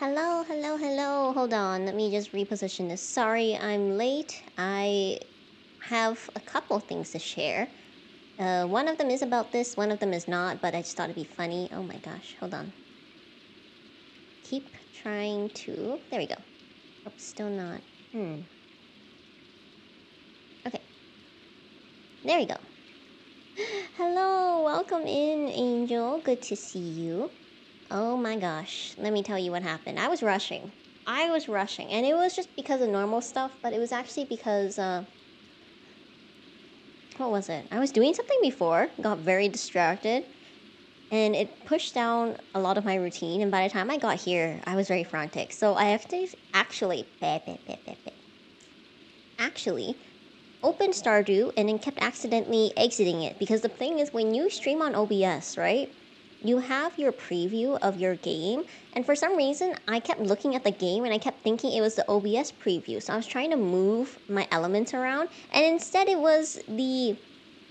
Hello, hello, hello. Hold on, let me just reposition this. Sorry, I'm late. I have a couple things to share. One of them is about this, one of them is not, but I just thought it'd be funny. Oh my gosh, hold on. Keep trying to. There we go. Oh, still not. Okay. There we go. Hello, welcome in, Angel. Good to see you. Oh my gosh, let me tell you what happened. I was rushing, and it was just because of normal stuff, but it was actually because, what was it? I was doing something before, got very distracted, and it pushed down a lot of my routine, and by the time I got here, I was very frantic. So I have to actually opened Stardew and then kept accidentally exiting it, because the thing is, when you stream on OBS, right? You have your preview of your game, and for some reason, I kept looking at the game and I kept thinking it was the OBS preview. So I was trying to move my elements around, and instead it was the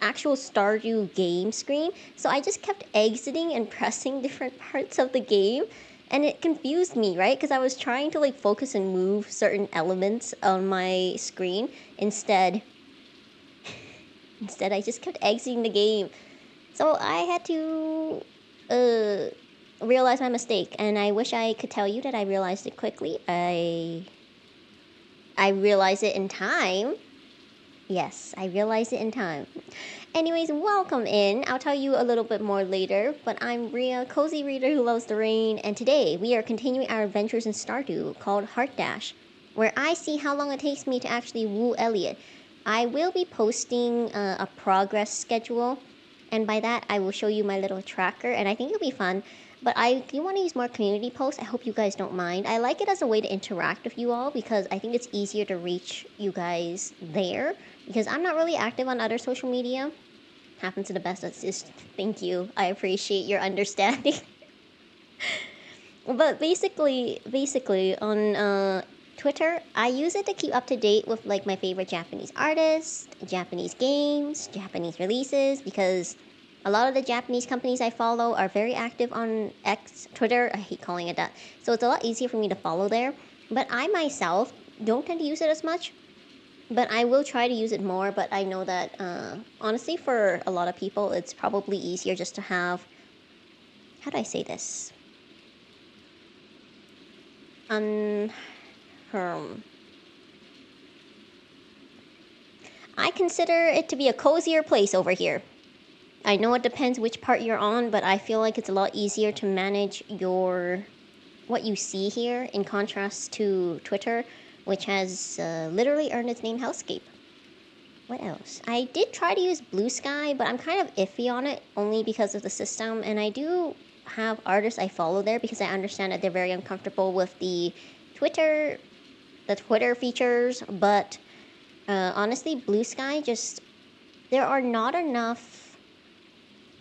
actual Stardew game screen. So I just kept exiting and pressing different parts of the game, and it confused me, right? Because I was trying to like focus and move certain elements on my screen. Instead, I just kept exiting the game. So I had to realize my mistake, and I wish I could tell you that I realized it quickly. I realized it in time. Yes, I realized it in time. Anyways, welcome in. I'll tell you a little bit more later, but I'm Ria, cozy reader who loves the rain, and today we are continuing our adventures in Stardew called Heart Dash, where I see how long it takes me to actually woo Elliot. I will be posting a progress schedule, and by that I will show you my little tracker, and I think it'll be fun. But I do want to use more community posts. I hope you guys don't mind. I like it as a way to interact with you all because I think it's easier to reach you guys there, because I'm not really active on other social media. Happens to the best of us. Thank you. I appreciate your understanding. But basically on Twitter, I use it to keep up to date with like my favorite Japanese artists, Japanese games, Japanese releases, because a lot of the Japanese companies I follow are very active on Twitter. I hate calling it that. So it's a lot easier for me to follow there. But I myself don't tend to use it as much. But I will try to use it more. But I know that honestly, for a lot of people, it's probably easier just to have. How do I say this? I consider it to be a cozier place over here. I know it depends which part you're on, but I feel like it's a lot easier to manage what you see here in contrast to Twitter, which has literally earned its name Hellscape. What else? I did try to use Blue Sky, but I'm kind of iffy on it only because of the system, and I do have artists I follow there because I understand that they're very uncomfortable with the Twitter features, but honestly, Blue Sky just, there are not enough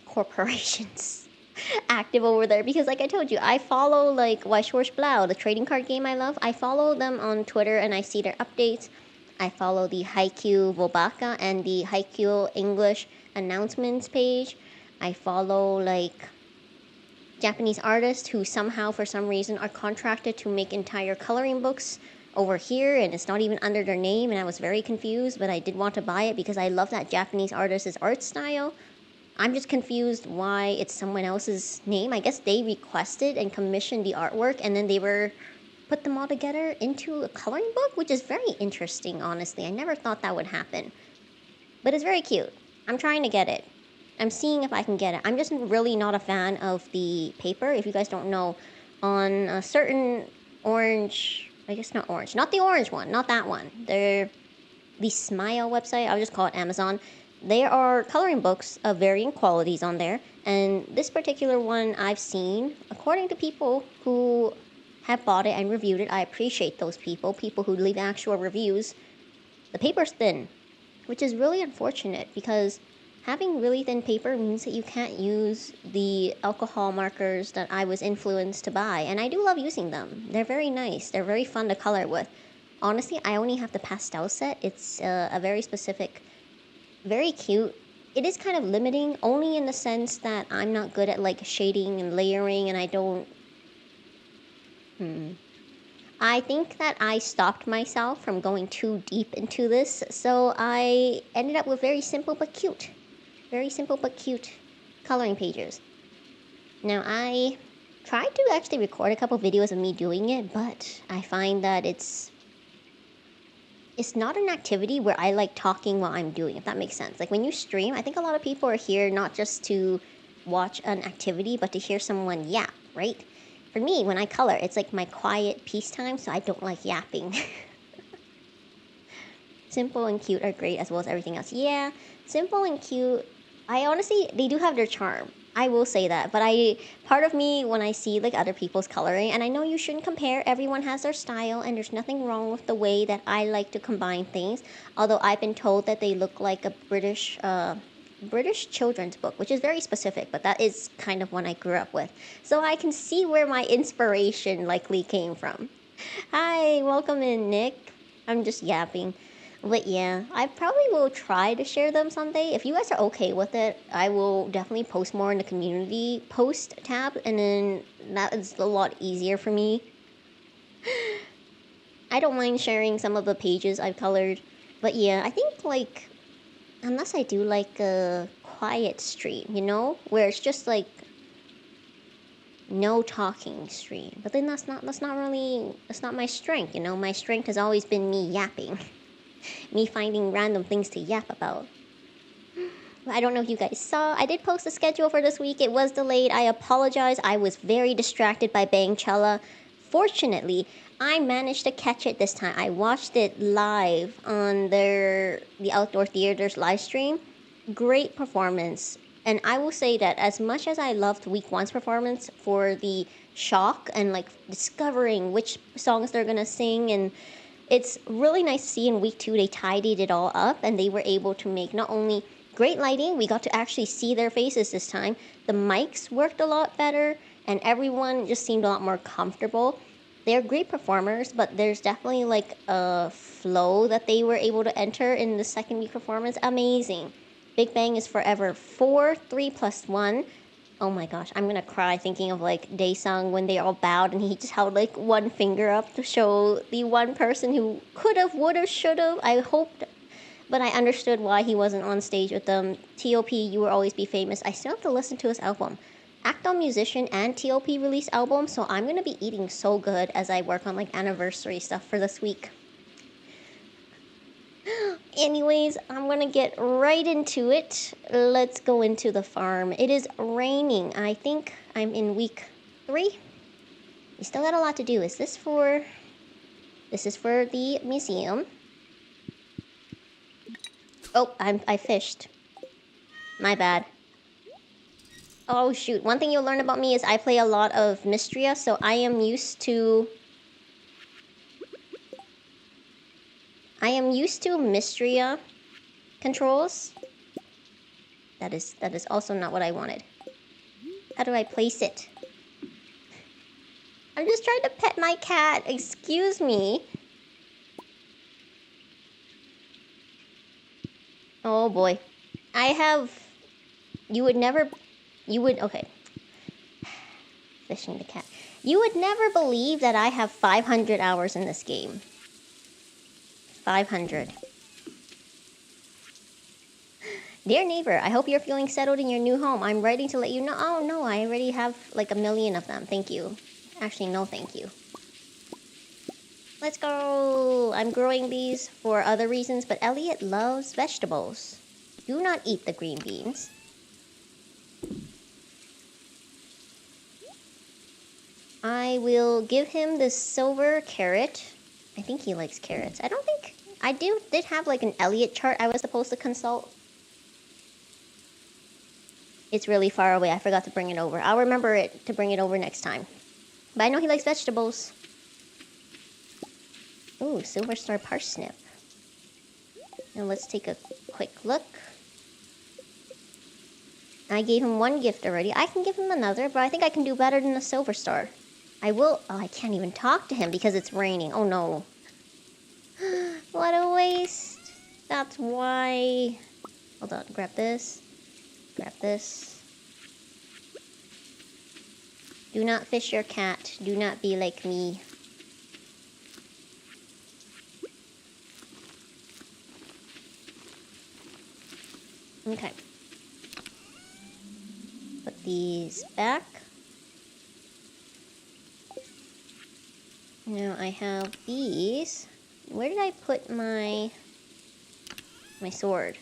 corporations active over there, because like I told you, I follow like Weißwurst Blau, the trading card game I love. I follow them on Twitter and I see their updates. I follow the Haikyuu Vobaka and the Haikyuu English announcements page. I follow like Japanese artists who somehow for some reason are contracted to make entire coloring books over here, and it's not even under their name, and I was very confused, but I did want to buy it because I love that Japanese artist's art style. I'm just confused why it's someone else's name. I guess they requested and commissioned the artwork, and then they were put them all together into a coloring book, which is very interesting, honestly. I never thought that would happen. But it's very cute. I'm trying to get it. I'm seeing if I can get it. I'm just really not a fan of the paper. If you guys don't know, on a certain orange, I guess not orange, not the orange one, not that one. They're the Smile website, I'll just call it Amazon. There are coloring books of varying qualities on there, and this particular one I've seen, according to people who have bought it and reviewed it, I appreciate those people who leave actual reviews. The paper's thin, which is really unfortunate because having really thin paper means that you can't use the alcohol markers that I was influenced to buy, and I do love using them. They're very nice. They're very fun to color with. Honestly, I only have the pastel set. It's a very specific, very cute. It is kind of limiting, only in the sense that I'm not good at like shading and layering, and I don't I think that I stopped myself from going too deep into this, so I ended up with very simple but cute. Very simple but cute coloring pages. Now, I tried to actually record a couple videos of me doing it, but I find that it's not an activity where I like talking while I'm doing, if that makes sense. Like when you stream, I think a lot of people are here not just to watch an activity, but to hear someone yap, right? For me, when I color, it's like my quiet peace time, so I don't like yapping. Simple and cute are great as well as everything else. Yeah, simple and cute, I honestly, they do have their charm. I will say that, but part of me when I see like other people's coloring, and I know you shouldn't compare, everyone has their style and there's nothing wrong with the way that I like to combine things, although I've been told that they look like a British children's book, which is very specific, but that is kind of one I grew up with. So I can see where my inspiration likely came from. Hi, welcome in, Nick. I'm just yapping. But yeah, I probably will try to share them someday. If you guys are okay with it, I will definitely post more in the community post tab, and then that is a lot easier for me. I don't mind sharing some of the pages I've colored. But yeah, I think like, unless I do like a quiet stream, you know? Where it's just like no talking stream. But then that's not my strength, you know? My strength has always been me yapping. Me finding random things to yap about. I don't know if you guys saw, I did post a schedule for this week. It was delayed. I apologize. I was very distracted by Bangchella. Fortunately, I managed to catch it this time. I watched it live on the Outdoor Theaters live stream. Great performance. And I will say that as much as I loved week one's performance for the shock and like discovering which songs they're gonna sing, and it's really nice to see in week two they tidied it all up and they were able to make not only great lighting, we got to actually see their faces this time, the mics worked a lot better, and everyone just seemed a lot more comfortable. They're great performers, but there's definitely like a flow that they were able to enter in the second week performance. Amazing. BigBang is forever 4, 3 plus 1. Oh my gosh, I'm gonna cry thinking of like Daesung when they all bowed and he just held like one finger up to show the one person who could've, would've, should've. I hoped, but I understood why he wasn't on stage with them. T.O.P. You Will Always Be Famous. I still have to listen to his album. Acton Musician and T.O.P. released album, so I'm gonna be eating so good as I work on like anniversary stuff for this week. Anyways, I'm gonna get right into it. Let's go into the farm. It is raining. I think I'm in week 3. We still got a lot to do. This is for the museum. Oh, I fished. My bad. Oh shoot. One thing you'll learn about me is I play a lot of Mystria, so I am used to Mystria controls. That is also not what I wanted. How do I place it? I'm just trying to pet my cat. Excuse me. Oh boy. Okay. Fishing the cat. You would never believe that I have 500 hours in this game. 500. Dear neighbor, I hope you're feeling settled in your new home. I'm writing to let you know. Oh no, I already have like 1,000,000 of them. Thank you. Actually, no thank you. Let's go. I'm growing these for other reasons, but Elliot loves vegetables. Do not eat the green beans. I will give him this silver carrot. I think he likes carrots. I did have like an Elliot chart I was supposed to consult. It's really far away. I forgot to bring it over. I'll remember it to bring it over next time. But I know he likes vegetables. Ooh, silver star parsnip. Now let's take a quick look. I gave him one gift already. I can give him another, but I think I can do better than a silver star. I will. Oh, I can't even talk to him because it's raining. Oh no. What a waste. That's why. Hold on, grab this. Grab this. Do not fish your cat. Do not be like me. Okay. Put these back. Now I have these. Where did I put my sword?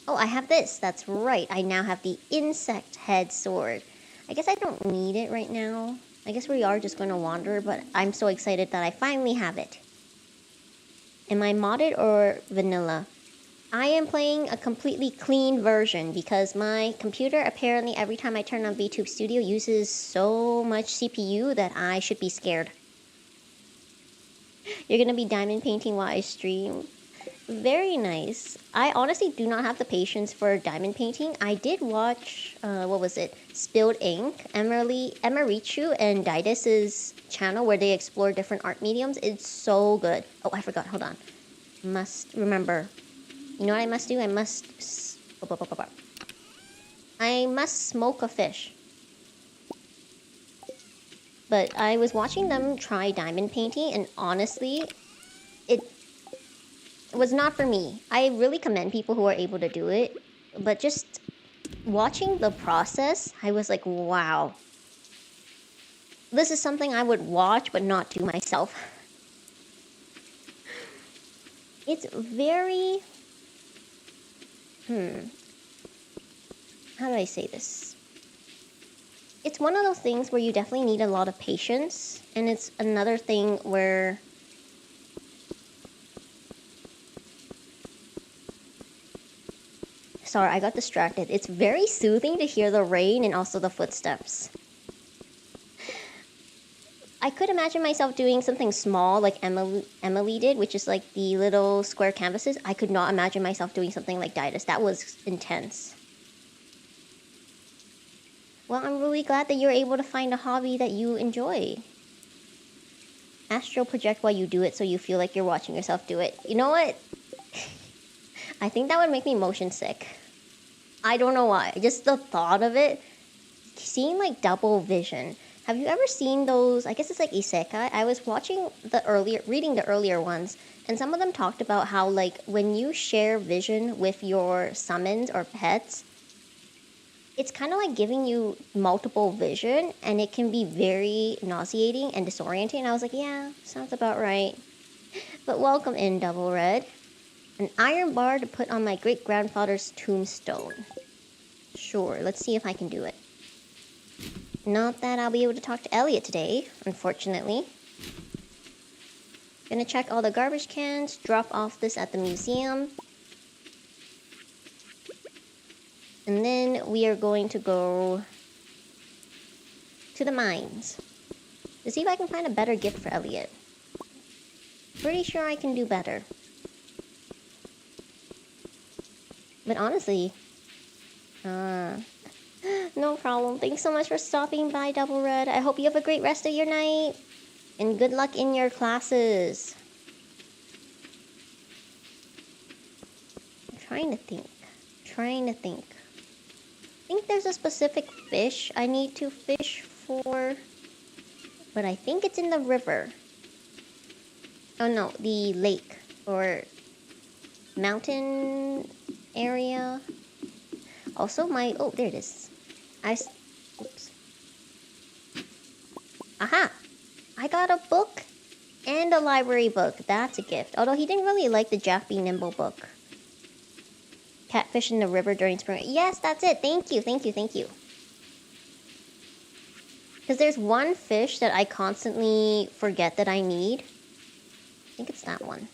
Oh, I have this. That's right. I now have the insect head sword. I guess I don't need it right now. I guess we are just going to wander, but I'm so excited that I finally have it. Am I modded or vanilla? I am playing a completely clean version because my computer apparently every time I turn on VTube Studio uses so much CPU that I should be scared. You're going to be diamond painting while I stream. Very nice. I honestly do not have the patience for diamond painting. I did watch, what was it? Spilled Ink, Emerichu and Didas's channel where they explore different art mediums. It's so good. Oh, I forgot. Hold on. Must remember. You know what I must do? I must smoke a fish. But I was watching them try diamond painting and honestly, it was not for me. I really commend people who are able to do it, but just watching the process, I was like, wow. This is something I would watch but not do myself. It's very... How do I say this? It's one of those things where you definitely need a lot of patience, and it's another thing where... Sorry, I got distracted. It's very soothing to hear the rain and also the footsteps. I could imagine myself doing something small like Emily did, which is like the little square canvases. I could not imagine myself doing something like Didas. That was intense. Well, I'm really glad that you're able to find a hobby that you enjoy. Astral project while you do it so you feel like you're watching yourself do it. You know what? I think that would make me motion sick. I don't know why. Just the thought of it. Seeing like double vision. Have you ever seen those? I guess it's like isekai. I was watching reading the earlier ones, and some of them talked about how like when you share vision with your summons or pets, it's kind of like giving you multiple vision, and it can be very nauseating and disorienting. And I was like, yeah, sounds about right. But welcome in, Double Red. An iron bar to put on my great-grandfather's tombstone. Sure, let's see if I can do it. Not that I'll be able to talk to Elliot today, unfortunately. Gonna check all the garbage cans, drop off this at the museum. And then we are going to go to the mines to see if I can find a better gift for Elliot. Pretty sure I can do better. But honestly, no problem. Thanks so much for stopping by, Double Red. I hope you have a great rest of your night. And good luck in your classes. I'm trying to think. I think there's a specific fish I need to fish for. But I think it's in the river. Oh no, the lake. Or mountain area. Also oh, there it is. Oops. Aha! I got a book and a library book. That's a gift. Although he didn't really like the Jack Be Nimble book. Catfish in the river during spring. Yes, that's it. Thank you. Because there's one fish that I constantly forget that I need. I think it's that one.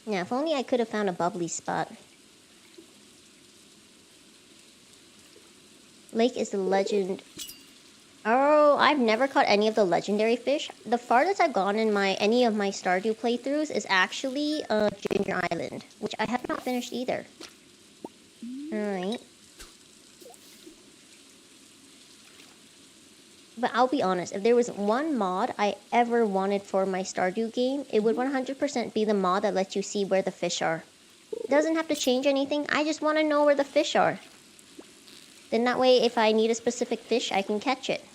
Yeah, if only I could have found a bubbly spot. Lake is the legend. Oh, I've never caught any of the legendary fish. The farthest I've gone in any of my Stardew playthroughs is actually Ginger Island, which I have not finished either. Alright. But I'll be honest, if there was one mod I ever wanted for my Stardew game, it would 100% be the mod that lets you see where the fish are. It doesn't have to change anything, I just want to know where the fish are. Then that way, if I need a specific fish, I can catch it.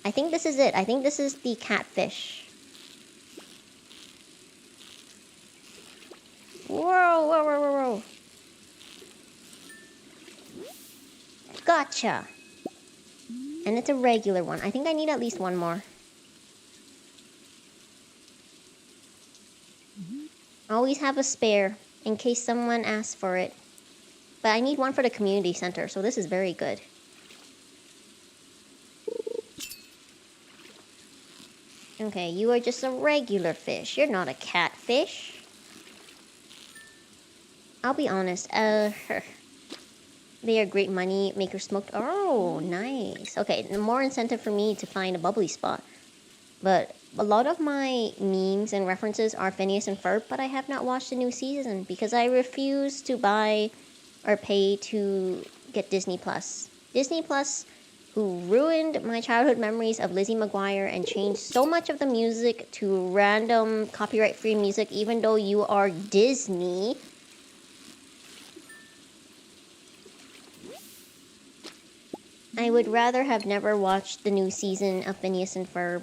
I think this is it. I think this is the catfish. Whoa, whoa, whoa, whoa, whoa. Gotcha. And it's a regular one. I think I need at least one more. Always have a spare in case someone asks for it. But I need one for the community center, so this is very good. Okay, you are just a regular fish. You're not a catfish. I'll be honest, they are great money makers smoked. Oh, nice. Okay, more incentive for me to find a bubbly spot. But a lot of my memes and references are Phineas and Ferb, but I have not watched the new season because I refuse to buy or pay to get Disney Plus. Disney Plus, who ruined my childhood memories of Lizzie McGuire and changed so much of the music to random copyright-free music, even though you are Disney. I would rather have never watched the new season of Phineas and Ferb.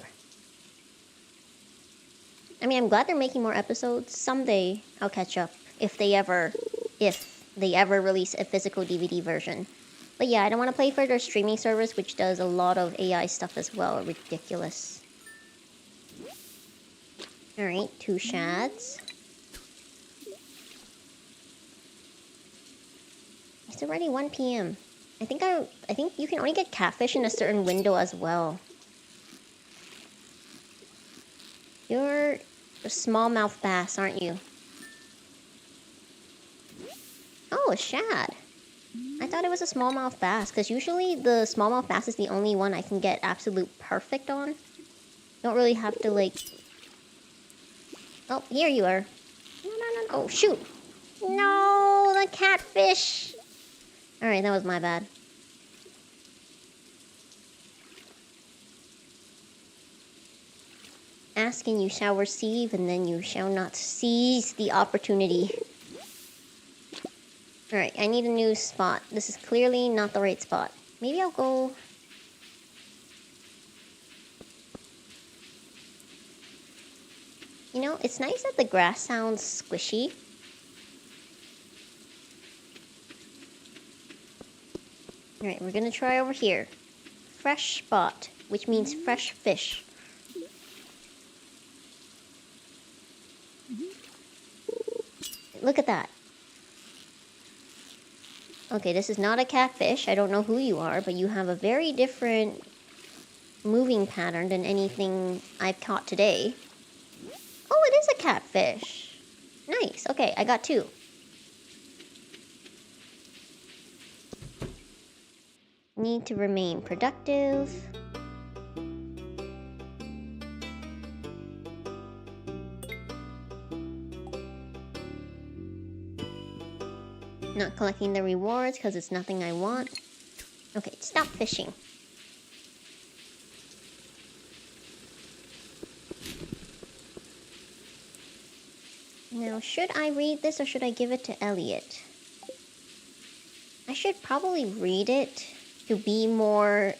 I mean, I'm glad they're making more episodes. Someday I'll catch up if they ever release a physical DVD version. But yeah, I don't want to play for their streaming service, which does a lot of AI stuff as well. Ridiculous. Alright, 2 shads. It's already 1 p.m. I think you can only get catfish in a certain window as well. You're a smallmouth bass, aren't you? Oh, a shad. I thought it was a smallmouth bass, because usually the smallmouth bass is the only one I can get absolute perfect on. Don't really have to, like... Oh, here you are. No, no, no, oh, shoot! No, the catfish! Alright, that was my bad. Ask and you shall receive, and then you shall not seize the opportunity. Alright, I need a new spot. This is clearly not the right spot. Maybe I'll go... You know, it's nice that the grass sounds squishy. Alright, we're gonna try over here. Fresh spot, which means fresh fish. Look at that. Okay, this is not a catfish. I don't know who you are, but you have a very different moving pattern than anything I've caught today. Oh, it is a catfish. Nice. Okay, I got 2. Need to remain productive. Not collecting the rewards because it's nothing I want. Okay, stop fishing. Now, should I read this or should I give it to Elliot? I should probably read it to be more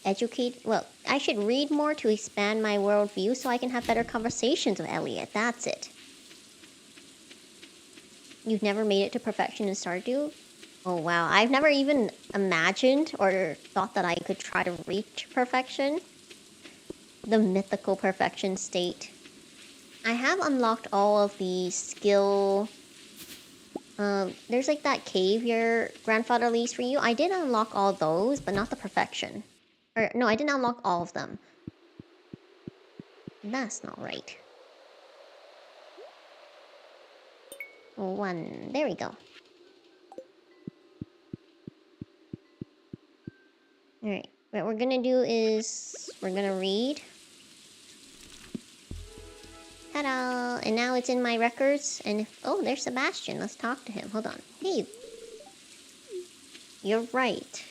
educated. Well, I should read more to expand my worldview so I can have better conversations with Elliot. That's it. You've never made it to perfection in Stardew? Oh wow, I've never even imagined or thought that I could try to reach perfection. The mythical perfection state. I have unlocked all of the skill... there's like that cave your grandfather leaves for you. I did unlock all those, but not the perfection. Or, no, I didn't unlock all of them. That's not right. 1. There we go. Alright, what we're gonna do is... we're gonna read. Ta-da! And now it's in my records. And if... oh, there's Sebastian. Let's talk to him. Hold on. Hey. You're right.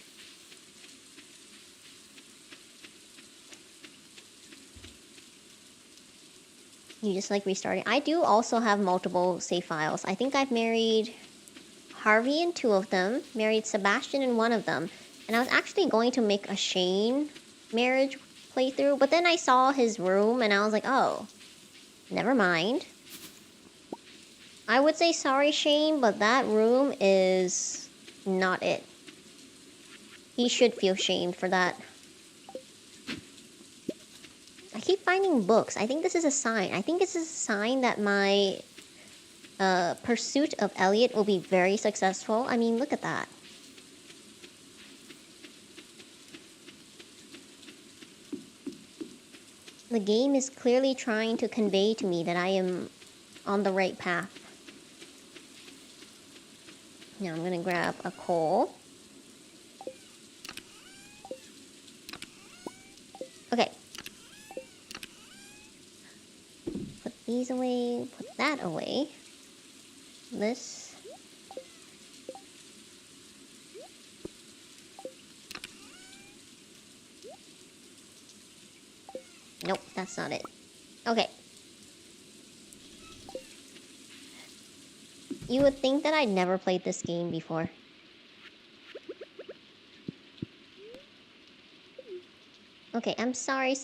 You just like restarting. I do also have multiple save files. I think I've married Harvey in 2 of them, married Sebastian in 1 of them, and I was actually going to make a Shane marriage playthrough, but then I saw his room and I was like, oh, never mind. I would say sorry, Shane, but that room is not it. He should feel shamed for that. I keep finding books. I think this is a sign. I think this is a sign that my pursuit of Elliot will be very successful. I mean, look at that. The game is clearly trying to convey to me that I am on the right path. Now I'm gonna grab a coal. Okay. Put these away, put that away. This. Nope, that's not it. Okay. You would think that I'd never played this game before. Okay, I'm sorry.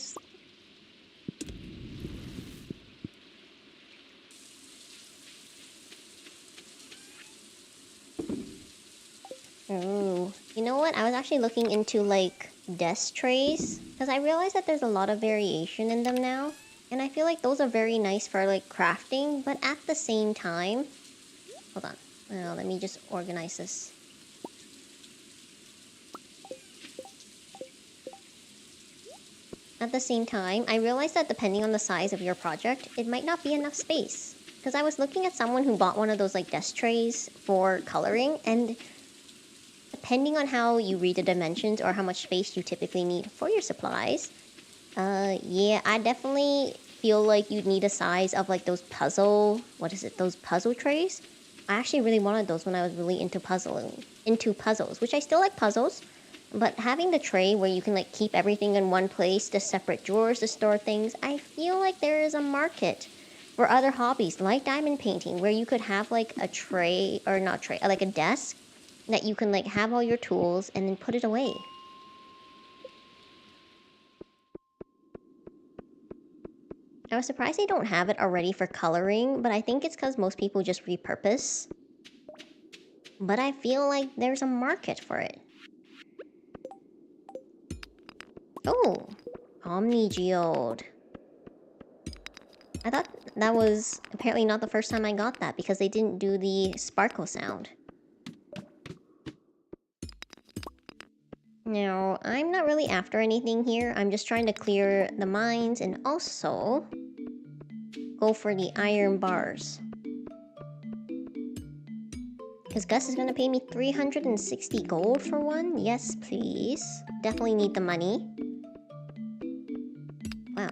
Oh, you know what? I was actually looking into like desk trays because I realized that there's a lot of variation in them now, and I feel like those are very nice for like crafting, but at the same time, hold on. Let me just organize this. At the same time, I realized that depending on the size of your project, it might not be enough space. Because I was looking at someone who bought one of those like desk trays for coloring, and depending on how you read the dimensions or how much space you typically need for your supplies, yeah, I definitely feel like you'd need a size of like those puzzle, those puzzle trays? I actually really wanted those when I was really into puzzles, which I still like puzzles, but having the tray where you can like keep everything in one place, the separate drawers to store things, I feel like there is a market for other hobbies like diamond painting where you could have like a tray, or not tray, like a desk that you can like have all your tools and then put it away. I was surprised they don't have it already for coloring, but I think it's because most people just repurpose. But I feel like there's a market for it. Oh, Omni-Geode. I thought that was apparently not the first time I got that because they didn't do the sparkle sound. Now, I'm not really after anything here. I'm just trying to clear the mines and also go for the iron bars. Because Gus is gonna pay me 360 gold for one? Yes, please. Definitely need the money. Wow.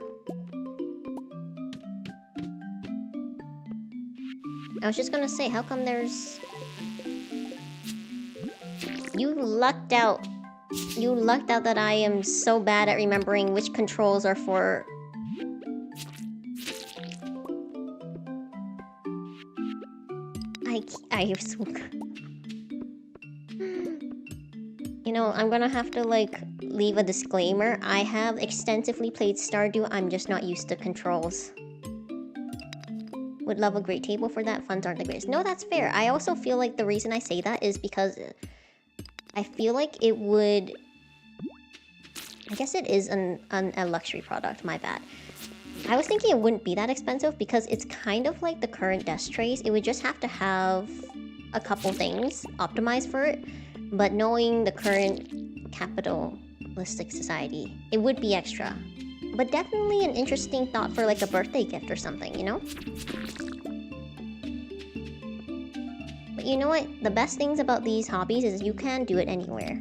I was just gonna say, how come there's... You lucked out. You lucked out that I am so bad at remembering which controls are for... You know, I'm gonna have to, like, leave a disclaimer. I have extensively played Stardew, I'm just not used to controls. Would love a great table for that, funds aren't the greatest. No, that's fair. I also feel like the reason I say that is because I feel like it would... I guess it is a luxury product, my bad. I was thinking it wouldn't be that expensive because it's kind of like the current desk trays. It would just have to have a couple things optimized for it. But knowing the current capitalistic society, it would be extra. But definitely an interesting thought for like a birthday gift or something, you know? But you know what? The best things about these hobbies is you can do it anywhere.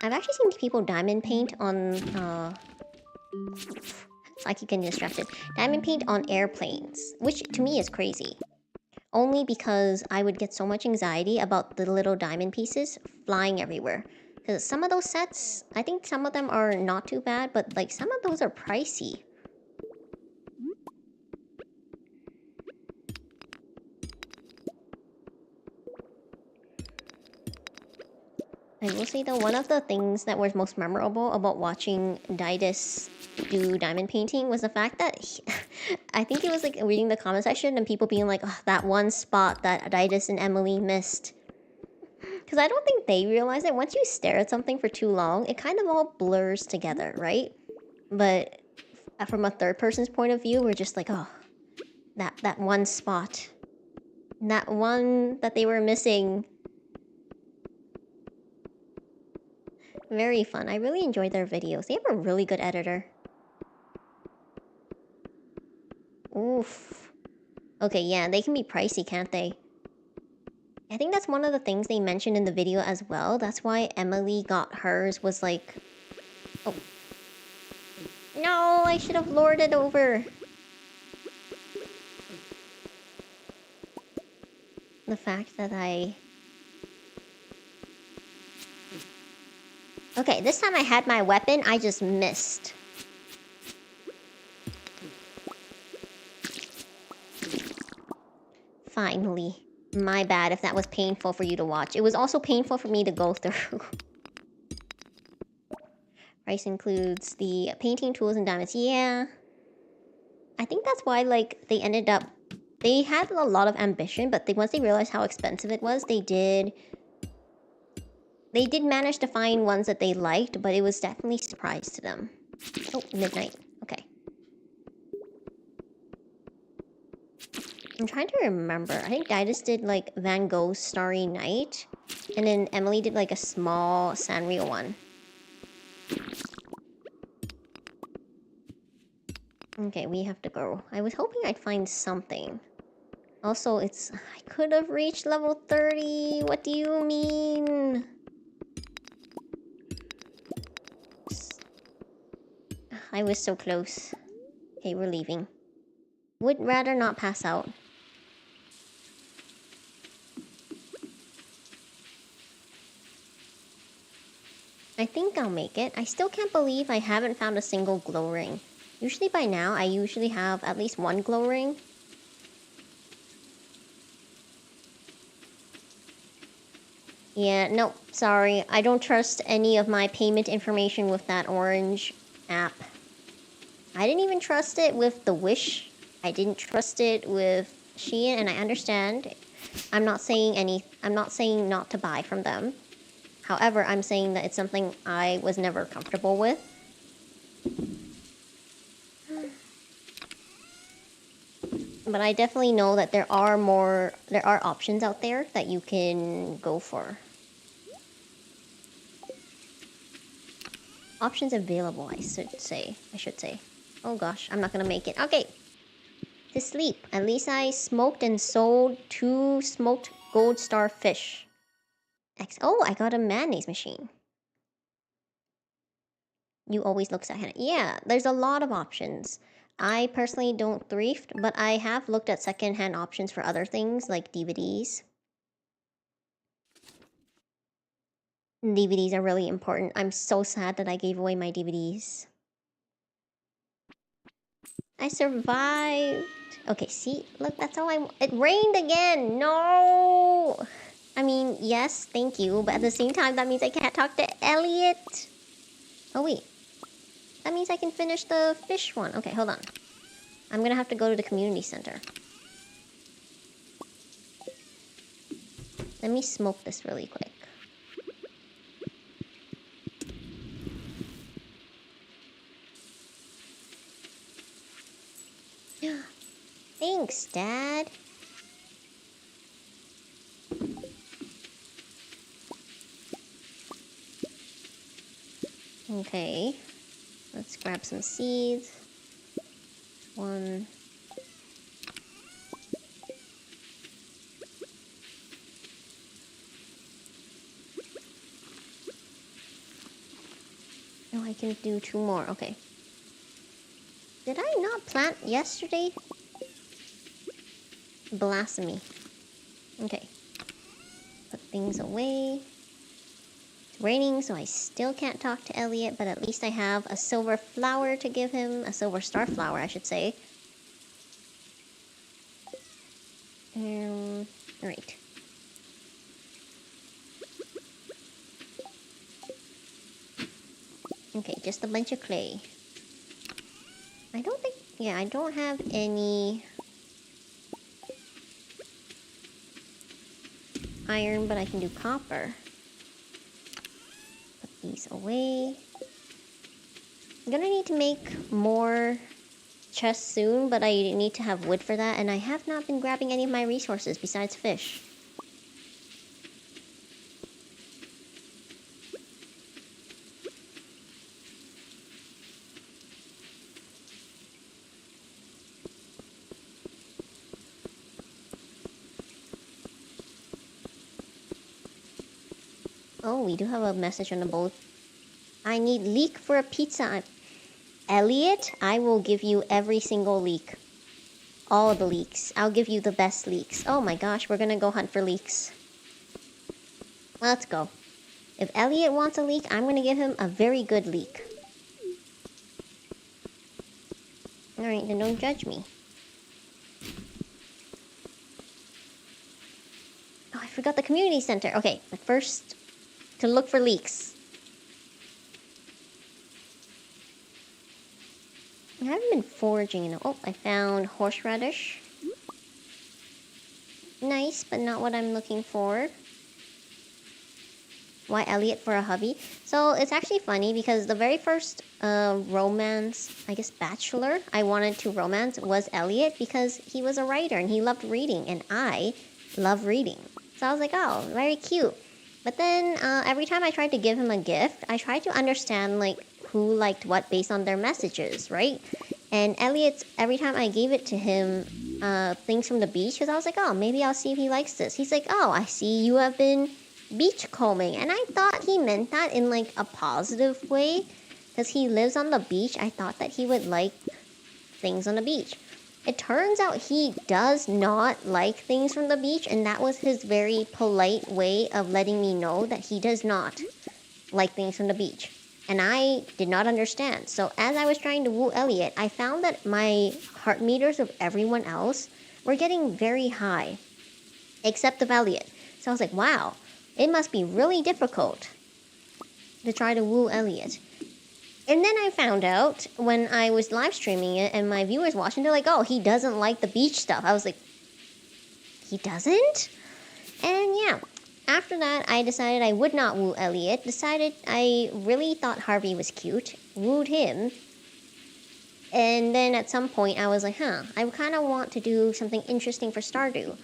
I've actually seen people diamond paint on, I keep getting distracted. Diamond paint on airplanes, which to me is crazy. Only because I would get so much anxiety about the little diamond pieces flying everywhere. Because some of those sets, I think some of them are not too bad, but like some of those are pricey. I will say though, one of the things that was most memorable about watching Didus do diamond painting was the fact that I think it was like reading the comment section and people being like, oh, that one spot that Didus and Emily missed. Because I don't think they realize it. Once you stare at something for too long, it kind of all blurs together, right? But from a third person's point of view, we're just like, oh, that one spot. That one that they were missing. Very fun. I really enjoyed their videos. They have a really good editor. Oof. Okay, yeah, they can be pricey, can't they? I think that's one of the things they mentioned in the video as well. That's why Emily got hers was like... Oh. No, I should have lured it over. The fact that I... Okay, this time I had my weapon, I just missed. Finally. My bad if that was painful for you to watch. It was also painful for me to go through. Price includes the painting tools and diamonds. Yeah. I think that's why, like, they ended up... They had a lot of ambition, but once they realized how expensive it was, they did manage to find ones that they liked, but it was definitely a surprise to them. Oh, midnight. Okay. I'm trying to remember. I think Didus did, like, Van Gogh's Starry Night, and then Emily did, like, a small Sanrio one. Okay, we have to go. I was hoping I'd find something. Also, it's... I could have reached level 30. What do you mean? I was so close. Okay, we're leaving. Would rather not pass out. I think I'll make it. I still can't believe I haven't found a single glow ring. Usually by now, I usually have at least one glow ring. Yeah, no, sorry. I don't trust any of my payment information with that orange app. I didn't even trust it with the Wish. I didn't trust it with Shein, and I understand. I'm not saying not to buy from them. However, I'm saying that it's something I was never comfortable with. But I definitely know that there are options out there that you can go for. Options available, I should say. Oh gosh, I'm not gonna make it. Okay. To sleep. At least I smoked and sold 2 smoked gold star fish. Oh, I got a mayonnaise machine. You always look secondhand. Yeah, there's a lot of options. I personally don't thrift, but I have looked at secondhand options for other things like DVDs. DVDs are really important. I'm so sad that I gave away my DVDs. I survived. Okay, see? Look, that's all it rained again! No! I mean, yes, thank you, but at the same time, that means I can't talk to Elliot. Oh, wait. That means I can finish the fish one. Okay, hold on. I'm gonna have to go to the community center. Let me smoke this really quick. Thanks, Dad. Okay. Let's grab some seeds. 1. No, I can do 2 more. Okay. Did I not plant yesterday? Blasphemy. Okay. Put things away. raining, so I still can't talk to Elliot, but at least I have a silver flower to give him. A silver star flower, I should say. Alright. Okay, just a bunch of clay. I don't think... Yeah, I don't have any... iron, but I can do copper. Put these away. I'm gonna need to make more chests soon, but I need to have wood for that, and I have not been grabbing any of my resources besides fish. Oh, we do have a message on the boat. I need leek for a pizza. Elliot, I will give you every single leek. All the leeks. I'll give you the best leeks. Oh my gosh, we're gonna go hunt for leeks. Let's go. If Elliot wants a leek, I'm gonna give him a very good leek. Alright, then don't judge me. Oh, I forgot the community center. Okay, but first, to look for leeks. I haven't been foraging in a... Oh, I found horseradish. Nice, but not what I'm looking for. Why Elliot for a hubby? So it's actually funny because the very first romance, I guess bachelor, I wanted to romance was Elliot because he was a writer and he loved reading and I love reading. So I was like, oh, very cute. But then every time I tried to give him a gift, I tried to understand like who liked what based on their messages, right? And Elliot's, every time I gave it to him, things from the beach, because I was like, oh, maybe I'll see if he likes this. He's like, oh, I see you have been beachcombing. And I thought he meant that in like a positive way, because he lives on the beach. I thought that he would like things on the beach. It turns out he does not like things from the beach, and that was his very polite way of letting me know that he does not like things from the beach. And I did not understand. So as I was trying to woo Elliot, I found that my heart meters of everyone else were getting very high, except of Elliot. So I was like, wow, it must be really difficult to try to woo Elliot. And then I found out when I was live streaming it and my viewers watching, they're like, oh, he doesn't like the beach stuff. I was like, he doesn't? And yeah. After that, I decided I would not woo Elliot. I really thought Harvey was cute. Wooed him. And then at some point, I was like, huh, I kind of want to do something interesting for Stardew.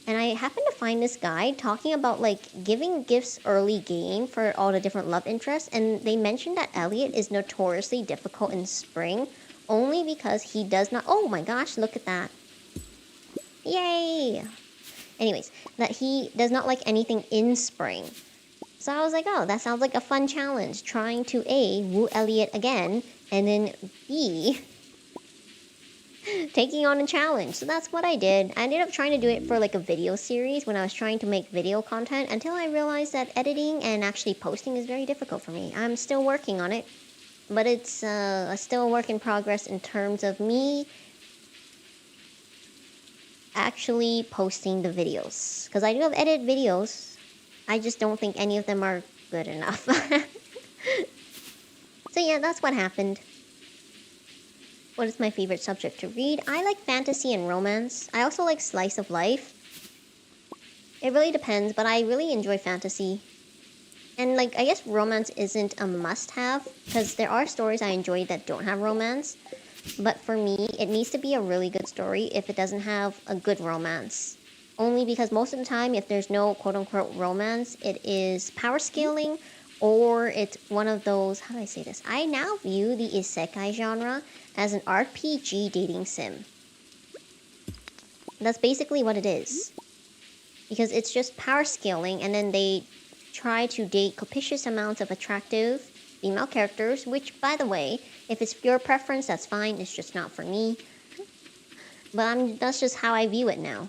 And I happened to find this guide talking about, like, giving gifts early game for all the different love interests. And they mentioned that Elliot is notoriously difficult in spring. Only because he does not... Oh my gosh, look at that. Yay! Anyways, that he does not like anything in spring. So I was like, oh, that sounds like a fun challenge. Trying to A, woo Elliot again, and then B, taking on a challenge. So that's what I did. I ended up trying to do it for like a video series when I was trying to make video content until I realized that editing and actually posting is very difficult for me. I'm still working on it, but it's still a work in progress in terms of me actually posting the videos, because I do have edited videos. I just don't think any of them are good enough. So yeah, that's what happened. What is my favorite subject to read? I like fantasy and romance. I also like slice of life. It really depends, but I really enjoy fantasy. And like, I guess romance isn't a must-have, because there are stories I enjoy that don't have romance. But for me, it needs to be a really good story if it doesn't have a good romance. Only because most of the time, if there's no quote-unquote romance, it is power scaling, or it's one of those... How do I say this? I now view the isekai genre as an RPG dating sim. That's basically what it is. Because it's just power scaling, and then they try to date copious amounts of attractive female characters, which, by the way, if it's your preference, that's fine. It's just not for me. But that's just how I view it now.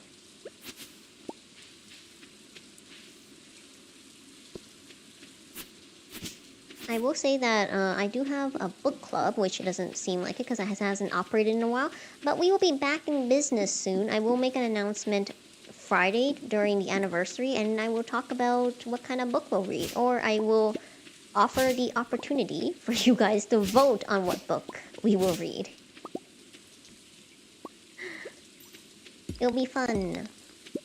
I will say that I do have a book club, which doesn't seem like it because it hasn't operated in a while. But we will be back in business soon. I will make an announcement Friday during the anniversary, and I will talk about what kind of book we'll read. Or I will offer the opportunity for you guys to vote on what book we will read. It'll be fun.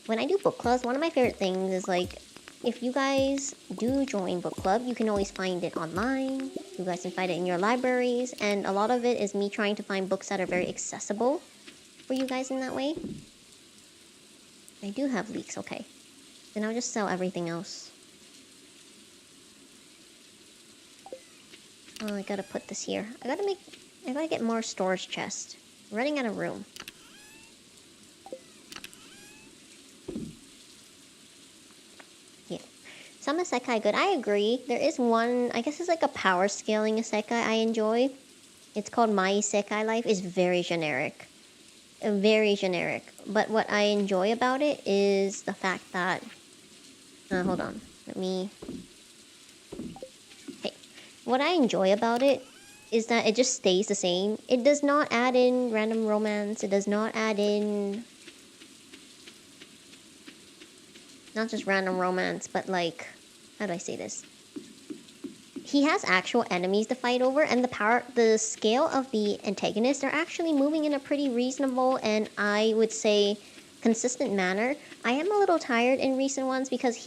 When I do book clubs, one of my favorite things is like, if you guys do join book club, you can always find it online. You guys can find it in your libraries, and a lot of it is me trying to find books that are very accessible for you guys in that way. I do have leeks, okay. Then I'll just sell everything else. Oh, I gotta put this here. I gotta get more storage chests. I'm running out of room. Some isekai good. I agree. There is one, I guess it's like a power scaling isekai I enjoy. It's called My Isekai Life. It's very generic. Very generic. But what I enjoy about it is the fact that... hold on. Let me... Okay. What I enjoy about it is that it just stays the same. It does not add in random romance. It does not add in... Not just random romance, but like... How do I say this? He has actual enemies to fight over, and the scale of the antagonists are actually moving in a pretty reasonable and I would say consistent manner. I am a little tired in recent ones because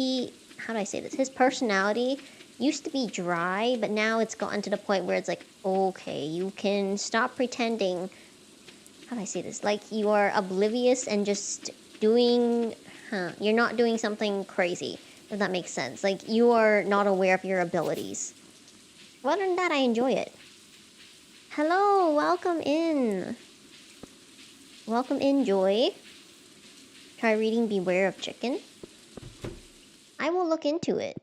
how do I say this? His personality used to be dry, but now it's gotten to the point where it's like, okay, you can stop pretending. How do I say this? Like you are oblivious and just doing, you're not doing something crazy. If that makes sense. Like, you are not aware of your abilities. Well, other than that, I enjoy it. Hello, welcome in. Welcome in, Joy. Try reading Beware of Chicken. I will look into it.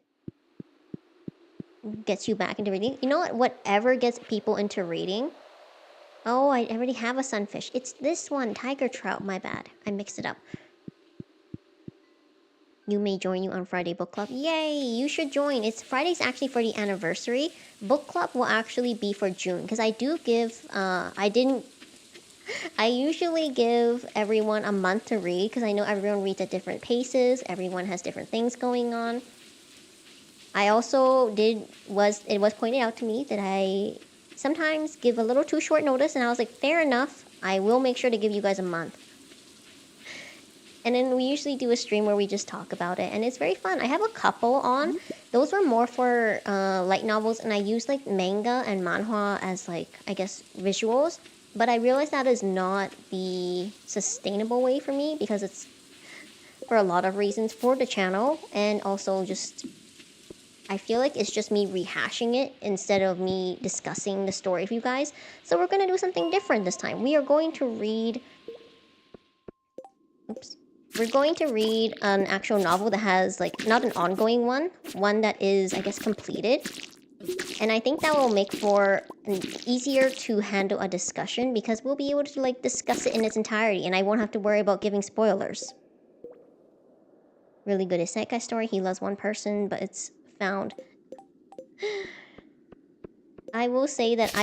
Gets you back into reading. You know what? Whatever gets people into reading. Oh, I already have a sunfish. It's this one, tiger trout. My bad. I mixed it up. You may join you on Friday Book Club. Yay! You should join. Friday's actually for the anniversary. Book Club will actually be for June. Because I do give... I usually give everyone a month to read. Because I know everyone reads at different paces. Everyone has different things going on. I also it was pointed out to me that I sometimes give a little too short notice. And I was like, fair enough. I will make sure to give you guys a month. And then we usually do a stream where we just talk about it, and it's very fun. I have a couple on. Those were more for light novels, and I use like manga and manhwa as like, I guess, visuals. But I realized that is not the sustainable way for me because it's for a lot of reasons for the channel, and also just I feel like it's just me rehashing it instead of me discussing the story with you guys. So we're gonna do something different this time. We are going to read... Oops. We're going to read an actual novel that has, like, not an ongoing one that is, I guess, completed. And I think that will make for an easier to handle a discussion because we'll be able to, like, discuss it in its entirety and I won't have to worry about giving spoilers. Really good isekai story. He loves one person, but it's found. I will say that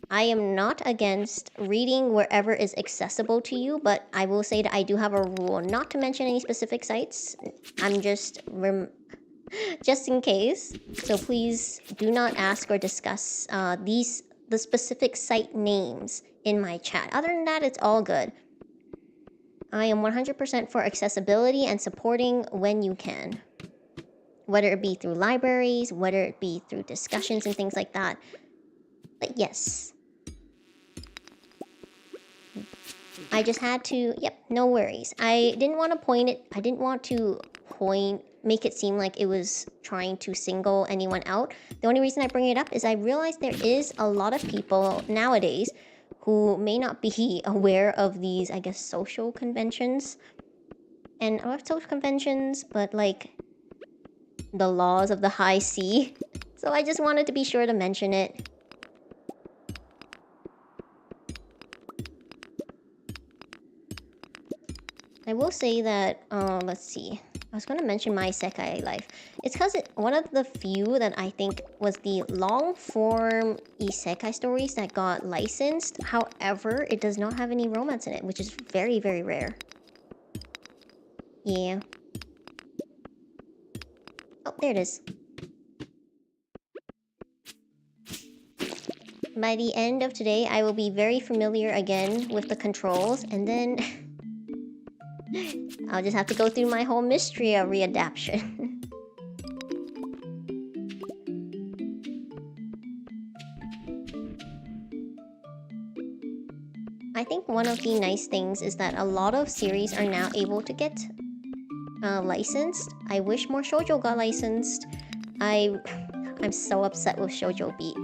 I am not against reading wherever is accessible to you, but I will say that I do have a rule not to mention any specific sites. I'm just in case. So please do not ask or discuss the specific site names in my chat. Other than that, it's all good. I am 100% for accessibility and supporting when you can. Whether it be through libraries, whether it be through discussions and things like that. But yes. I just had to, no worries. I didn't want to make it seem like it was trying to single anyone out. The only reason I bring it up is I realized there is a lot of people nowadays who may not be aware of these, I guess, social conventions. And not social conventions, but like the laws of the high sea. So I just wanted to be sure to mention it. I will say that, let's see. I was gonna mention my isekai life. It's because one of the few that I think was the long form isekai stories that got licensed. However, it does not have any romance in it, which is very, very rare. Yeah. Oh, there it is. By the end of today, I will be very familiar again with the controls, and then I'll just have to go through my whole Mystria readaptation. I think one of the nice things is that a lot of series are now able to get licensed. I wish more shoujo got licensed. I'm so upset with Shoujo Beat.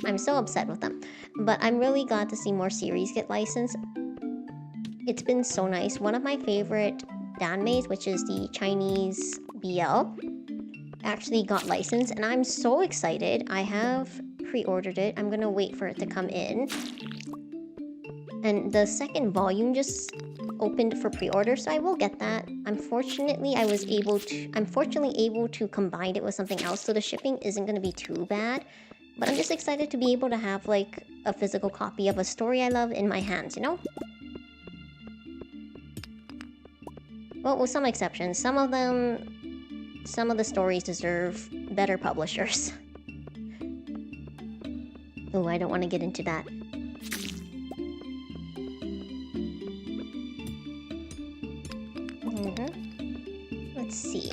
I'm so upset with them. But I'm really glad to see more series get licensed. It's been so nice. One of my favorite danmes, which is the Chinese BL, actually got licensed, and I'm so excited. I have pre-ordered it. I'm gonna wait for it to come in. And the second volume just opened for pre-order, so I will get that. Unfortunately, I'm fortunately able to combine it with something else, so the shipping isn't gonna be too bad. But I'm just excited to be able to have like a physical copy of a story I love in my hands, you know? Well, with some exceptions. Some of the stories deserve better publishers. Oh, I don't want to get into that. Let's see.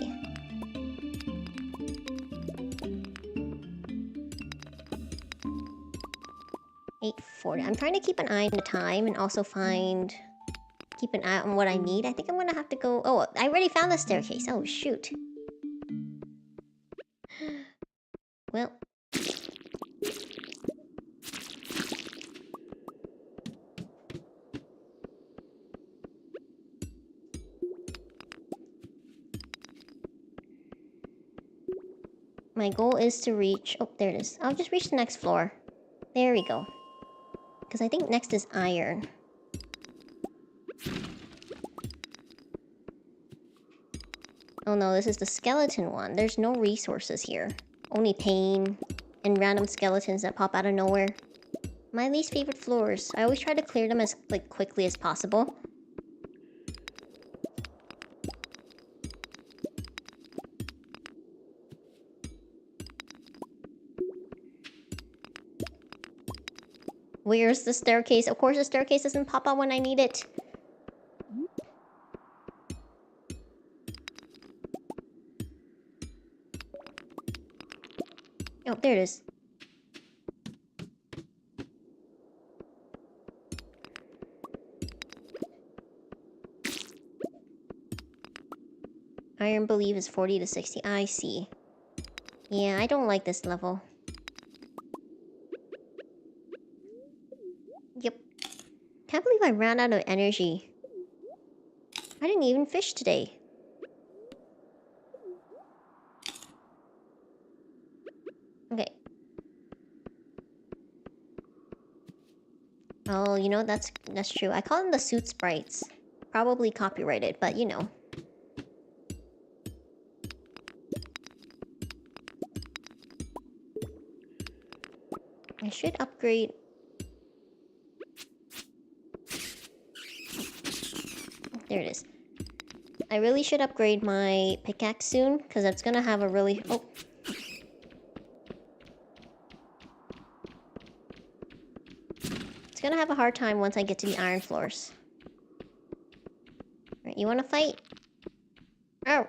$8.40. I'm trying to keep an eye on the time and also keep an eye on what I need. I think I'm gonna have to go... Oh, I already found the staircase. Oh, shoot. Well... My goal is to reach... Oh, there it is. I'll just reach the next floor. There we go. Because I think next is iron. Oh no, this is the skeleton one. There's no resources here. Only pain and random skeletons that pop out of nowhere. My least favorite floors. I always try to clear them as quickly as possible. Where's the staircase? Of course the staircase doesn't pop out when I need it. Oh, there it is. Iron believe is 40 to 60. I see. Yeah, I don't like this level. Yep. Can't believe I ran out of energy. I didn't even fish today. Okay. Oh, you know, that's true. I call them the suit sprites. Probably copyrighted, but you know. I should upgrade... There it is. I really should upgrade my pickaxe soon, because it's gonna have a really... Oh. It's gonna have a hard time once I get to the iron floors. Alright, you wanna fight? Oh!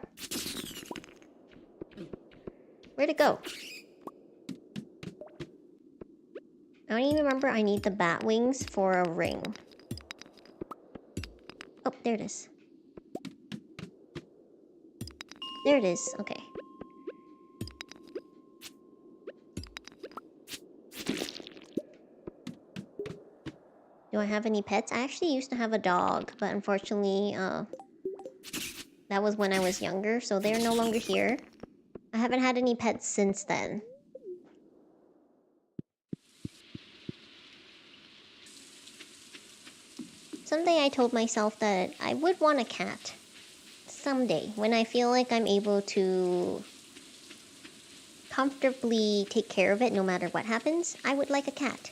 Where'd it go? I don't even remember I need the bat wings for a ring. Oh, there it is. There it is, okay. Do I have any pets? I actually used to have a dog, but unfortunately, that was when I was younger, so they're no longer here. I haven't had any pets since then. Someday I told myself that I would want a cat. Someday, when I feel like I'm able to comfortably take care of it no matter what happens, I would like a cat.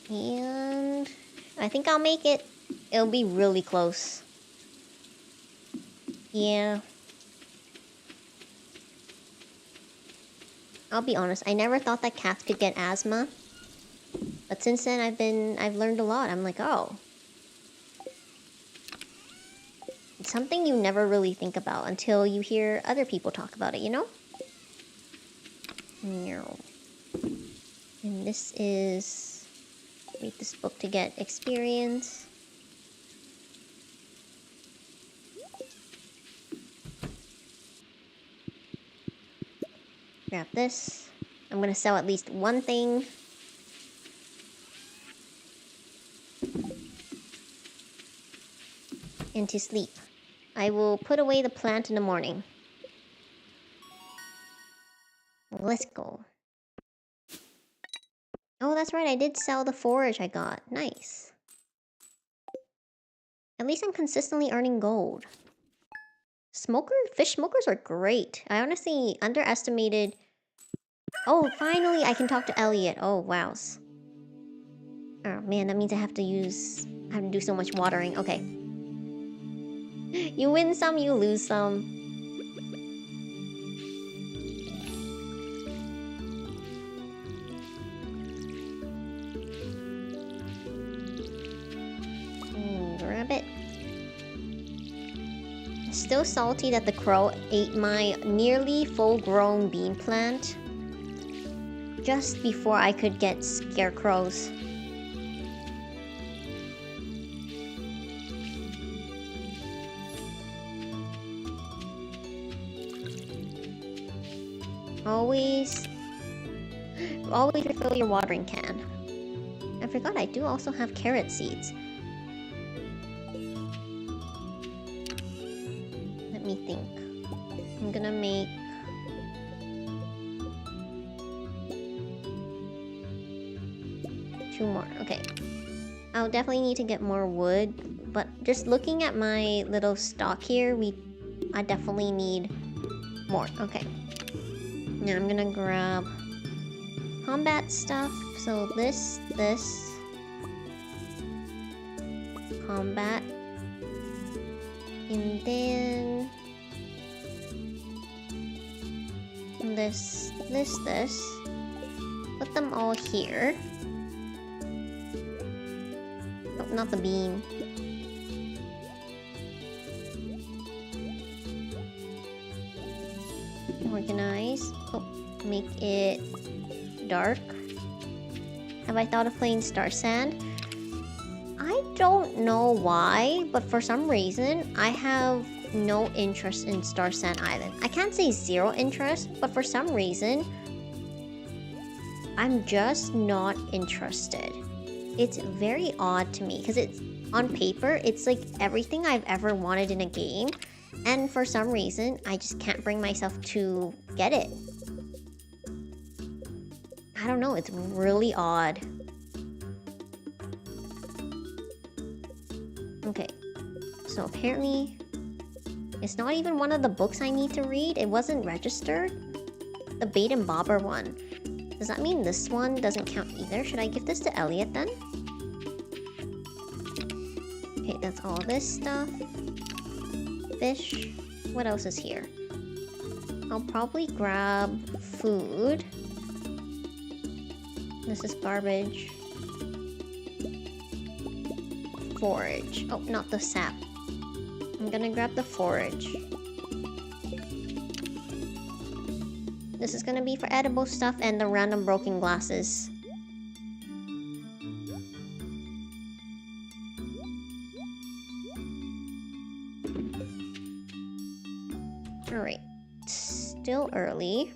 And I think I'll make it. It'll be really close. Yeah. I'll be honest, I never thought that cats could get asthma. But since then I've learned a lot. I'm like, oh. It's something you never really think about until you hear other people talk about it, you know? No. And this is... read this book to get experience. Grab this. I'm gonna sell at least one thing. And to sleep. I will put away the plant in the morning. Let's go. Oh, that's right, I did sell the forage I got. Nice. At least I'm consistently earning gold. Fish smokers are great. I honestly underestimated... Oh, finally I can talk to Elliot. Oh, wows. Oh man, that means I have to do so much watering. Okay. You win some, you lose some. Grab it. Still salty that the crow ate my nearly full-grown bean plant just before I could get scarecrows. Always refill your watering can. I forgot I do also have carrot seeds. Let me think. I'm gonna make... two more. Okay. I'll definitely need to get more wood, but just looking at my little stock here, I definitely need more. Okay. Now I'm gonna grab combat stuff. So this, combat, and then this. Put them all here. Oh, not the bean. Organize. Oh, make it dark. Have I thought of playing Star Sand? I don't know why, but for some reason, I have no interest in Star Sand Island. I can't say zero interest, but for some reason, I'm just not interested. It's very odd to me, because it's on paper, it's like everything I've ever wanted in a game, and for some reason, I just can't bring myself to get it. I don't know, it's really odd. Okay, so apparently, it's not even one of the books I need to read. It wasn't registered. The Bait and Bobber one. Does that mean this one doesn't count either? Should I give this to Elliot then? Okay, that's all this stuff. Fish. What else is here? I'll probably grab food. This is garbage. Forage. Oh, not the sap. I'm gonna grab the forage. This is gonna be for edible stuff and the random broken glasses. Alright. Still early.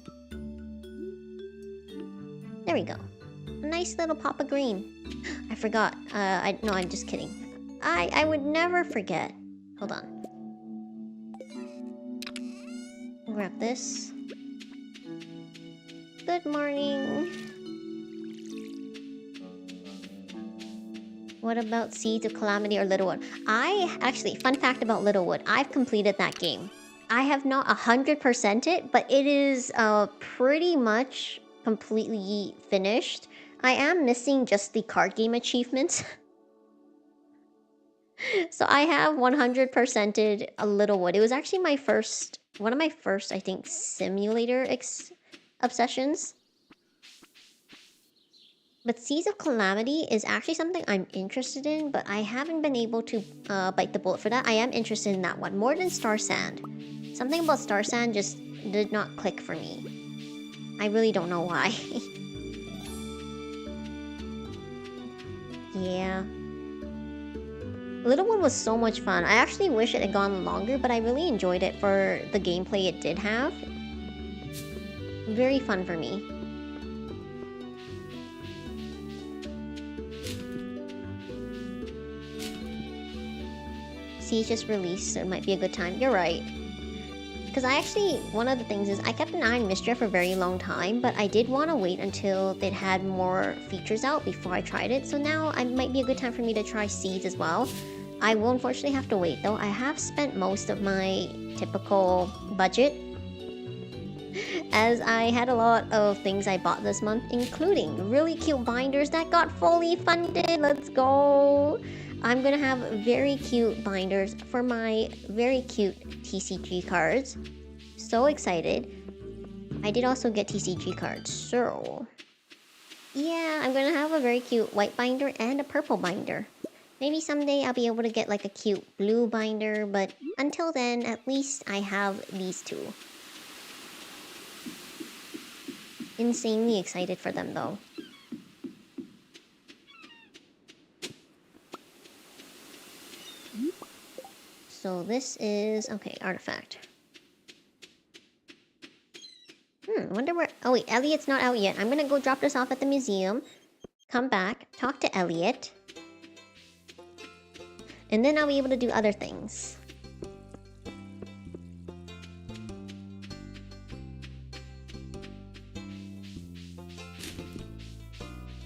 There we go. A nice little pop of green. I forgot. No, I'm just kidding. I would never forget. Hold on. Grab this. Good morning. What about Seeds of Calamity or Littlewood? Actually, fun fact about Littlewood, I've completed that game. I have not 100% it, but it is pretty much completely finished. I am missing just the card game achievements. So I have 100%ed a Littlewood. It was actually one of my first, I think, simulator obsessions. But Seas of Calamity is actually something I'm interested in, but I haven't been able to bite the bullet for that. I am interested in that one, more than Star Sand. Something about Star Sand just did not click for me. I really don't know why. Yeah. Little One was so much fun. I actually wish it had gone longer, but I really enjoyed it for the gameplay it did have. Very fun for me. See, it's just released, so it might be a good time. You're right. Because one of the things is, I kept an eye on Mischief for a very long time, but I did want to wait until it had more features out before I tried it, so now it might be a good time for me to try Seeds as well. I will unfortunately have to wait though. I have spent most of my typical budget, as I had a lot of things I bought this month, including really cute binders that got fully funded. Let's go! I'm gonna have very cute binders for my very cute TCG cards. So excited. I did also get TCG cards, so... yeah, I'm gonna have a very cute white binder and a purple binder. Maybe someday I'll be able to get like a cute blue binder, but until then, at least I have these two. Insanely excited for them though. So this is... okay, artifact. Wonder where... oh wait, Elliot's not out yet. I'm gonna go drop this off at the museum. Come back, talk to Elliot. And then I'll be able to do other things.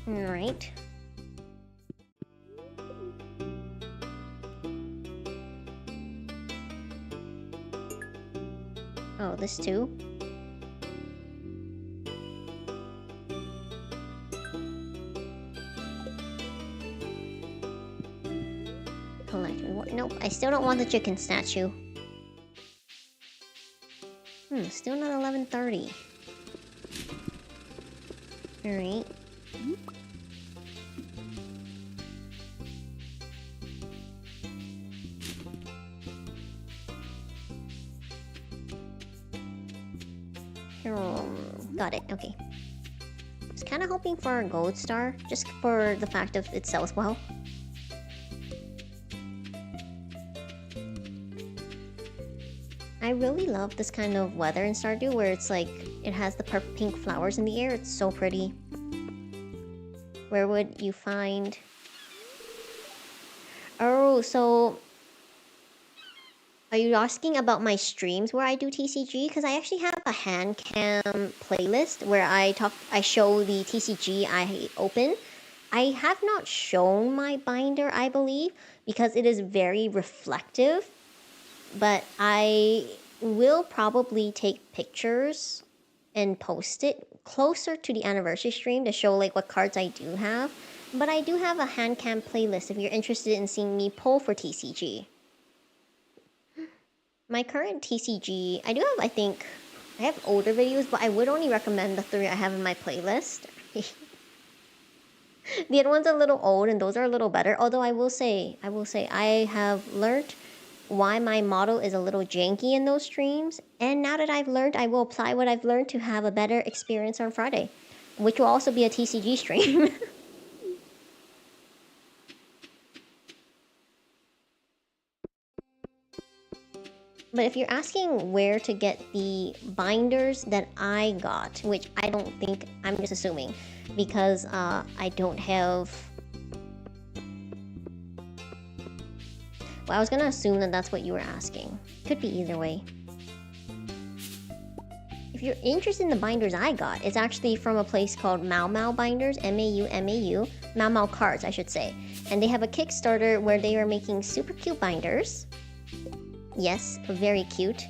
Alright. Oh, this too? Collect reward. Nope, I still don't want the chicken statue. Still not 11:30. Alright. Got it, okay. Just kind of hoping for a gold star, just for the fact of it sells well. I really love this kind of weather in Stardew, where it's like, it has the pink flowers in the air. It's so pretty. Where would you find... oh, so... are you asking about my streams where I do TCG? Because I actually have a hand cam playlist where I show the TCG I open. I have not shown my binder, I believe, because it is very reflective. But I will probably take pictures and post it closer to the anniversary stream to show like what cards I do have. But I do have a hand cam playlist if you're interested in seeing me pull for TCG. My current TCG, I do have, I think, I have older videos, but I would only recommend the 3 I have in my playlist. The other ones are a little old and those are a little better. Although I will say, I have learned why my model is a little janky in those streams. And now that I've learned, I will apply what I've learned to have a better experience on Friday. Which will also be a TCG stream. But if you're asking where to get the binders that I got, which I don't think, I'm just assuming, because I don't have... well, I was gonna assume that that's what you were asking. Could be either way. If you're interested in the binders I got, it's actually from a place called Mau Mau Binders, M-A-U-M-A-U, Mau Mau Cards, I should say. And they have a Kickstarter where they are making super cute binders. Yes, very cute.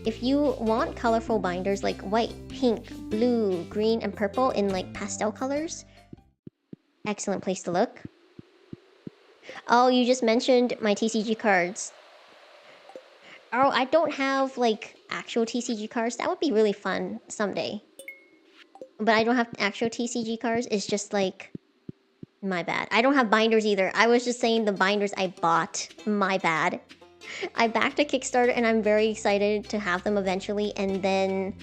If you want colorful binders like white, pink, blue, green, and purple in like pastel colors, excellent place to look. Oh, you just mentioned my TCG cards. Oh, I don't have like actual TCG cards. That would be really fun someday. But I don't have actual TCG cards. It's just like, my bad. I don't have binders either. I was just saying the binders I bought. My bad. I backed a Kickstarter and I'm very excited to have them eventually and then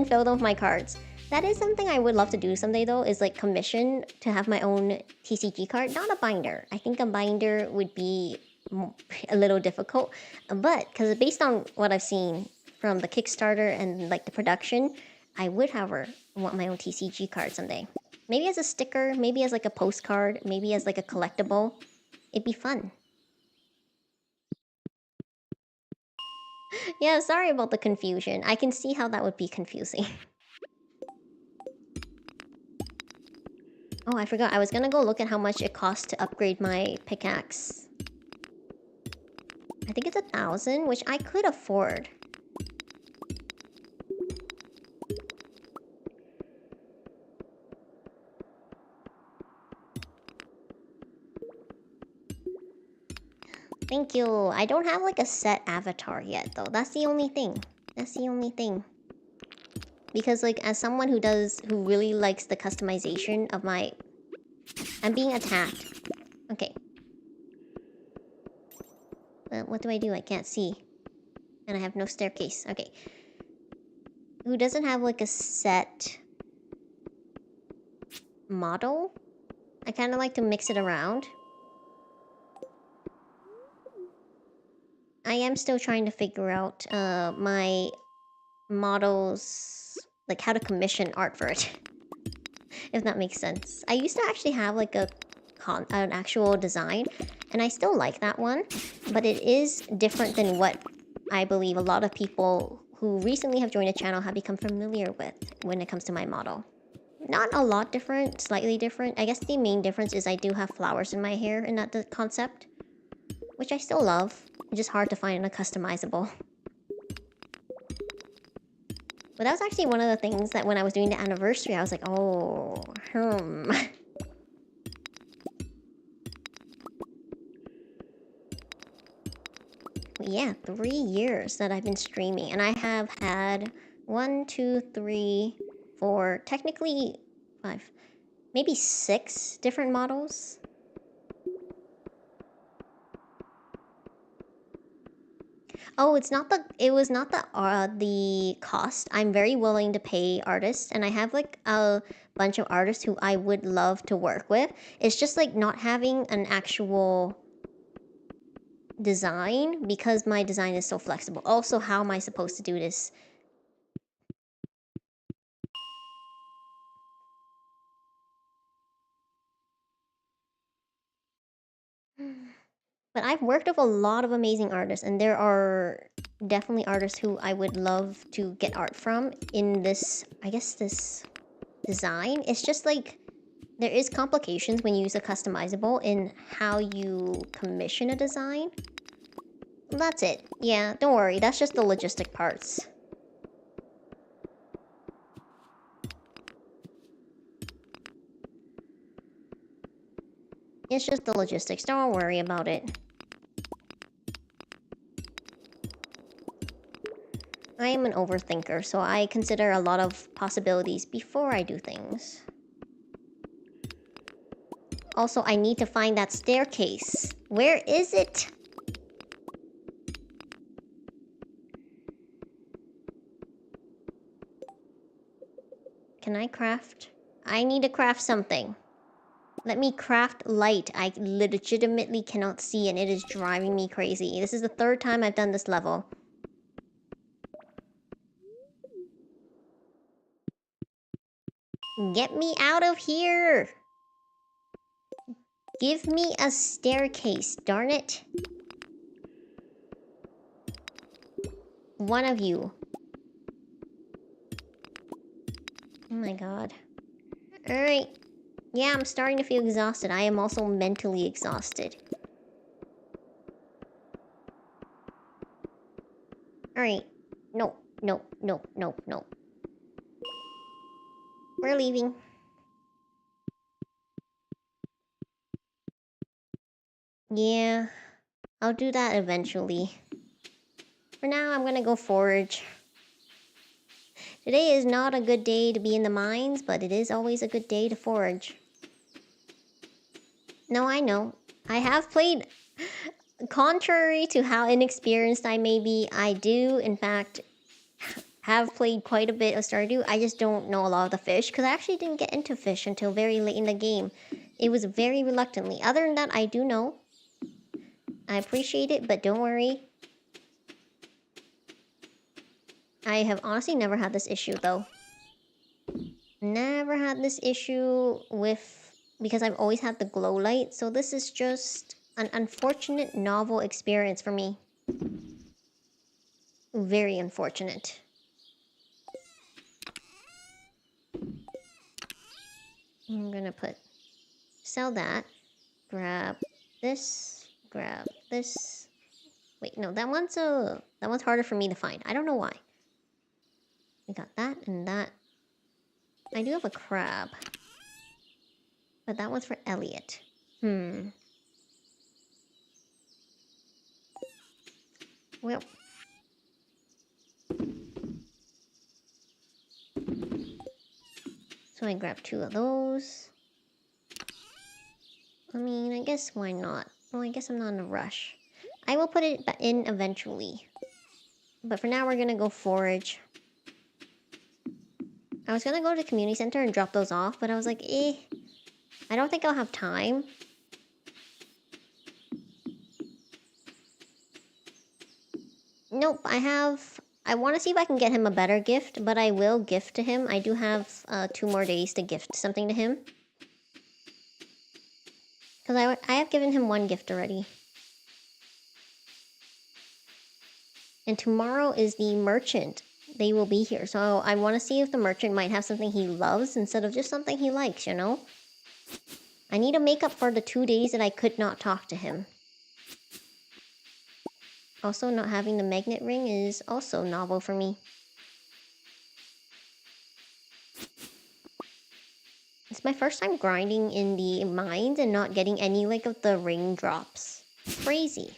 fill them with my cards. That is something I would love to do someday though, is like commission to have my own TCG card, not a binder. I think a binder would be a little difficult, but because based on what I've seen from the Kickstarter and like the production, I would want my own TCG card someday. Maybe as a sticker, maybe as like a postcard, maybe as like a collectible. It'd be fun. Yeah, sorry about the confusion. I can see how that would be confusing. Oh, I forgot. I was gonna go look at how much it costs to upgrade my pickaxe. I think it's 1,000, which I could afford. Thank you. I don't have like a set avatar yet though. That's the only thing. That's the only thing. Because like as someone who really likes the customization of my... I'm being attacked. Okay. What do? I can't see. And I have no staircase. Okay. Who doesn't have like a set model? I kind of like to mix it around. I am still trying to figure out my models, like how to commission art for it. If that makes sense. I used to actually have like an actual design, and I still like that one, but it is different than what I believe a lot of people who recently have joined the channel have become familiar with when it comes to my model. Not a lot different, slightly different. I guess the main difference is I do have flowers in my hair in that concept, which I still love. It's just hard to find a customizable. But that was actually one of the things that when I was doing the anniversary, I was like, oh, Yeah, 3 years that I've been streaming, and I have had 1, 2, 3, 4, technically 5, maybe 6 different models. Oh, it was not the cost. I'm very willing to pay artists, and I have like a bunch of artists who I would love to work with. It's just like not having an actual design because my design is so flexible. Also, how am I supposed to do this? But I've worked with a lot of amazing artists, and there are definitely artists who I would love to get art from in this, I guess, this design. It's just like there is complications when you use a customizable in how you commission a design. That's it. Yeah, don't worry. That's just the logistic parts. It's just the logistics. Don't worry about it. I am an overthinker, so I consider a lot of possibilities before I do things. Also, I need to find that staircase. Where is it? Can I craft? I need to craft something. Let me craft light. I legitimately cannot see and it is driving me crazy. This is the 3rd time I've done this level. Get me out of here! Give me a staircase, darn it. One of you. Oh my god. Alright. Yeah, I'm starting to feel exhausted. I am also mentally exhausted. Alright. No, no, no, no, no. We're leaving. Yeah, I'll do that eventually. For now, I'm gonna go forage. Today is not a good day to be in the mines, but it is always a good day to forage. No, I know. I have played... Contrary to how inexperienced I may be, I do, in fact, have played quite a bit of Stardew. I just don't know a lot of the fish, because I actually didn't get into fish until very late in the game. It was very reluctantly. Other than that, I do know. I appreciate it, but don't worry. I have honestly never had this issue, though. Never had this issue with... Because I've always had the glow light, so this is just an unfortunate novel experience for me. Very unfortunate. I'm gonna sell that, grab this, grab this. Wait, no, that one's harder for me to find. I don't know why. We got that and that. I do have a crab. But that one's for Elliot. Well. So I grab 2 of those. I mean, I guess why not? Well, I guess I'm not in a rush. I will put it in eventually. But for now, we're gonna go forage. I was gonna go to the community center and drop those off, but I was like, I don't think I'll have time. Nope, I want to see if I can get him a better gift, but I will gift to him. I do have 2 more days to gift something to him. Because I have given him 1 gift already. And tomorrow is the merchant. They will be here, so I want to see if the merchant might have something he loves instead of just something he likes, you know? I need to make up for the 2 days that I could not talk to him. Also, not having the magnet ring is also novel for me. It's my first time grinding in the mines and not getting any like of the raindrops. Crazy.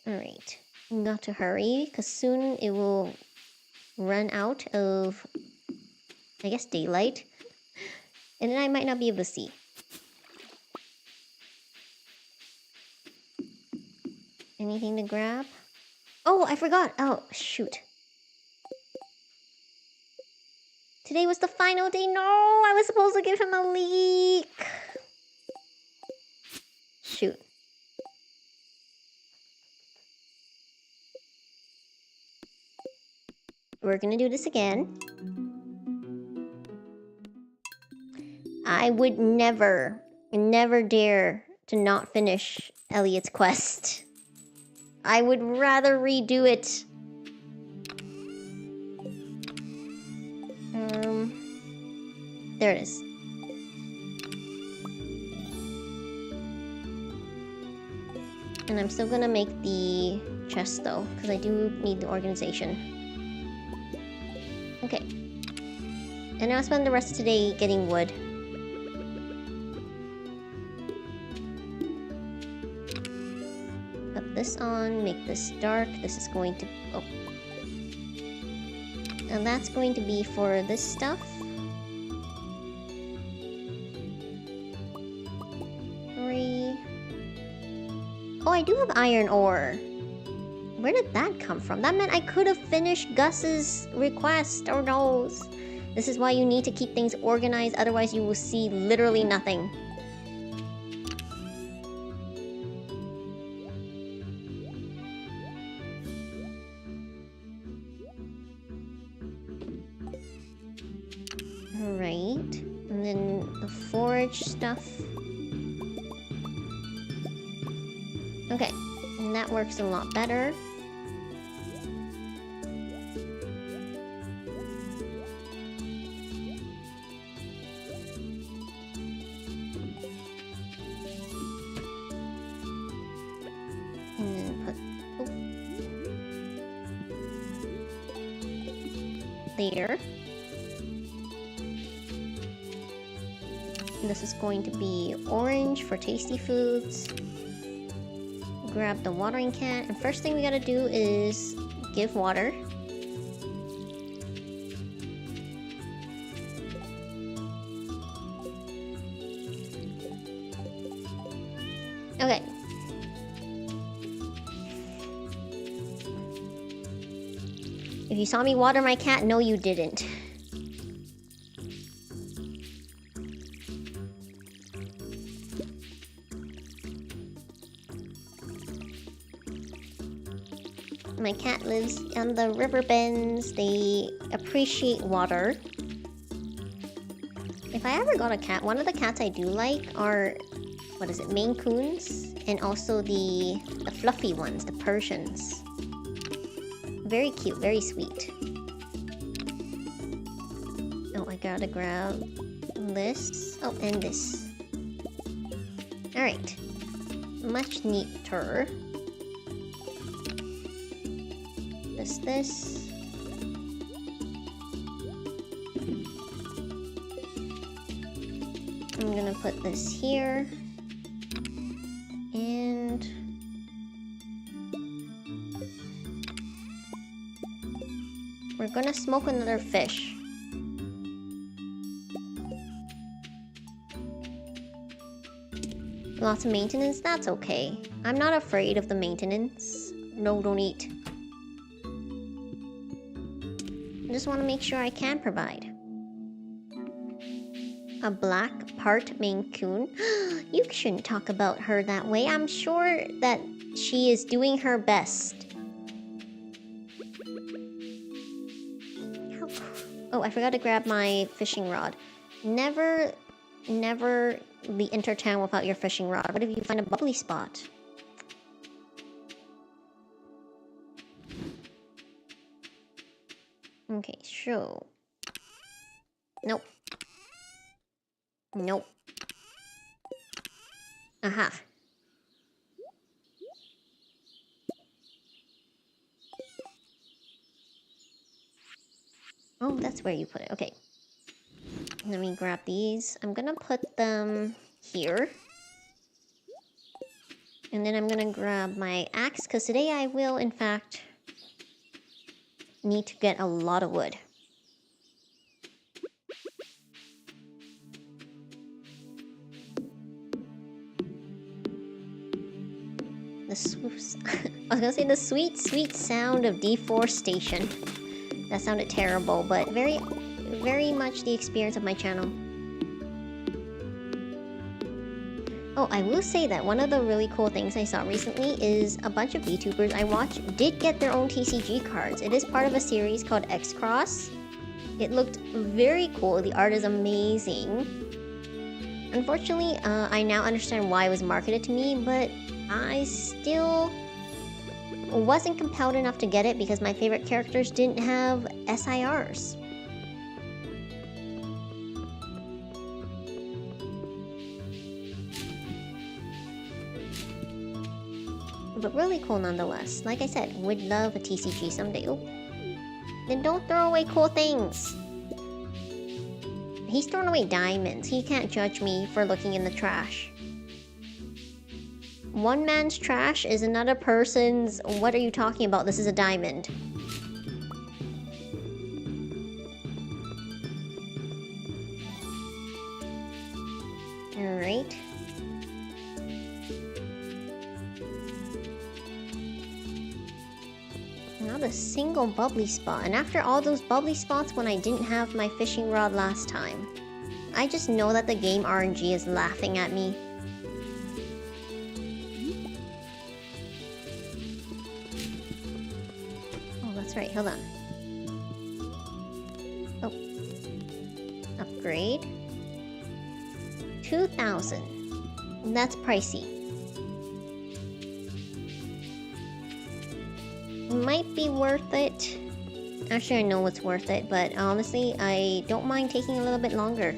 Alright. Got to hurry, because soon it will run out of, I guess, daylight. And then I might not be able to see. Anything to grab? Oh, I forgot! Oh, shoot. Today was the final day. No, I was supposed to give him a leek. Shoot. We're gonna do this again. I would never dare to not finish Elliot's quest. I would rather redo it. There it is. And I'm still gonna make the chest though, because I do need the organization. Okay. And I'll spend the rest of today getting wood. Put this on, make this dark. This is going to... oh. And that's going to be for this stuff. Oh, I do have iron ore. Where did that come from? That meant I could have finished Gus's request, or knows. This is why you need to keep things organized, otherwise you will see literally nothing. Alright. And then the forage stuff. that works a lot better. And then put there. And this is going to be orange for tasty foods. Grab the watering can, and first thing we gotta do is give water. Okay. If you saw me water my cat, no you didn't. My cat lives on the river bends. They appreciate water. If I ever got a cat, one of the cats I do like are, what is it, Maine Coons? And also the fluffy ones, the Persians. Very cute, very sweet. Oh, I gotta grab this. Oh, and this. Alright. Much neater. This. I'm gonna put this here. And we're gonna smoke another fish. Lots of maintenance, that's okay. I'm not afraid of the maintenance. No, don't eat. I just want to make sure I can provide. A black part Maine Coon. You shouldn't talk about her that way. I'm sure that she is doing her best. Oh, I forgot to grab my fishing rod. Never enter town without your fishing rod. What if you find a bubbly spot? Okay, sure. Nope. Nope. Aha. Oh, that's where you put it. Okay. Let me grab these. I'm gonna put them here. And then I'm gonna grab my axe, because today I will, in fact, need to get a lot of wood. I was gonna say the sweet, sweet sound of deforestation. That sounded terrible, but very, very much the experience of my channel. Oh, I will say that one of the really cool things I saw recently is a bunch of VTubers I watch did get their own TCG cards. It is part of a series called X-Cross. It looked very cool. The art is amazing. Unfortunately, I now understand why it was marketed to me, but I still wasn't compelled enough to get it because my favorite characters didn't have SIRs. But really cool nonetheless. Like I said, would love a TCG someday. Oh. Then don't throw away cool things. He's throwing away diamonds. He can't judge me for looking in the trash. One man's trash is another person's... What are you talking about? This is a diamond. Alright. Not a single bubbly spot. And after all those bubbly spots when I didn't have my fishing rod last time, I just know that the game RNG is laughing at me. That's right, hold on. Oh. Upgrade. 2,000. That's pricey. might be worth it. Actually, I know it's worth it, but honestly, I don't mind taking a little bit longer.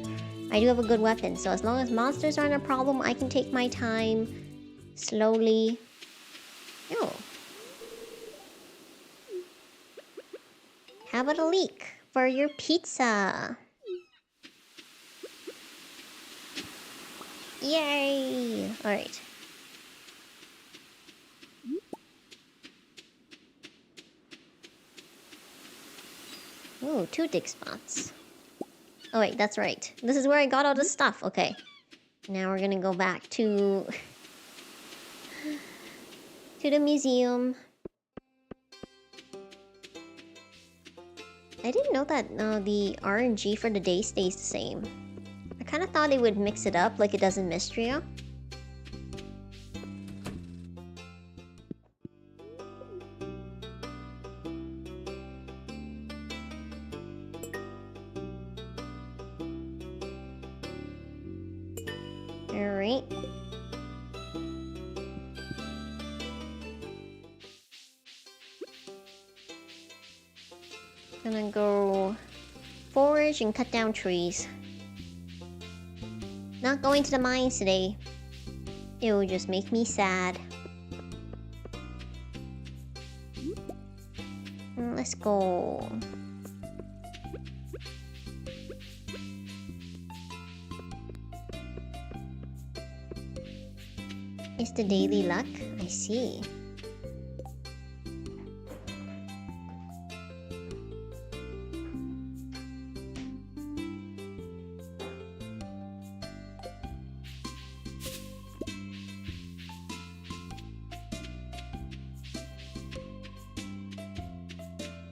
I do have a good weapon, so as long as monsters aren't a problem, I can take my time slowly. Oh. How about a leek for your pizza? Yay! Alright. Ooh, 2 dig spots. Oh wait, that's right. This is where I got all the stuff. Okay. Now we're gonna go back to... to the museum. I didn't know that the RNG for the day stays the same. I kind of thought it would mix it up like it does in Mystria. Alright. Gonna go forage and cut down trees. Not going to the mines today. It will just make me sad. Let's go. It's the daily luck? I see.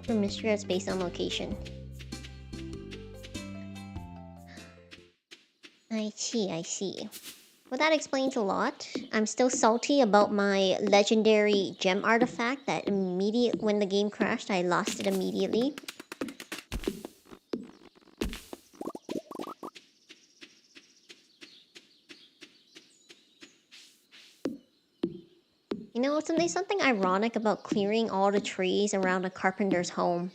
For mystery, it's based on location. I see. Well, that explains a lot. I'm still salty about my legendary gem artifact that when the game crashed, I lost it immediately. You know, there's something ironic about clearing all the trees around a carpenter's home.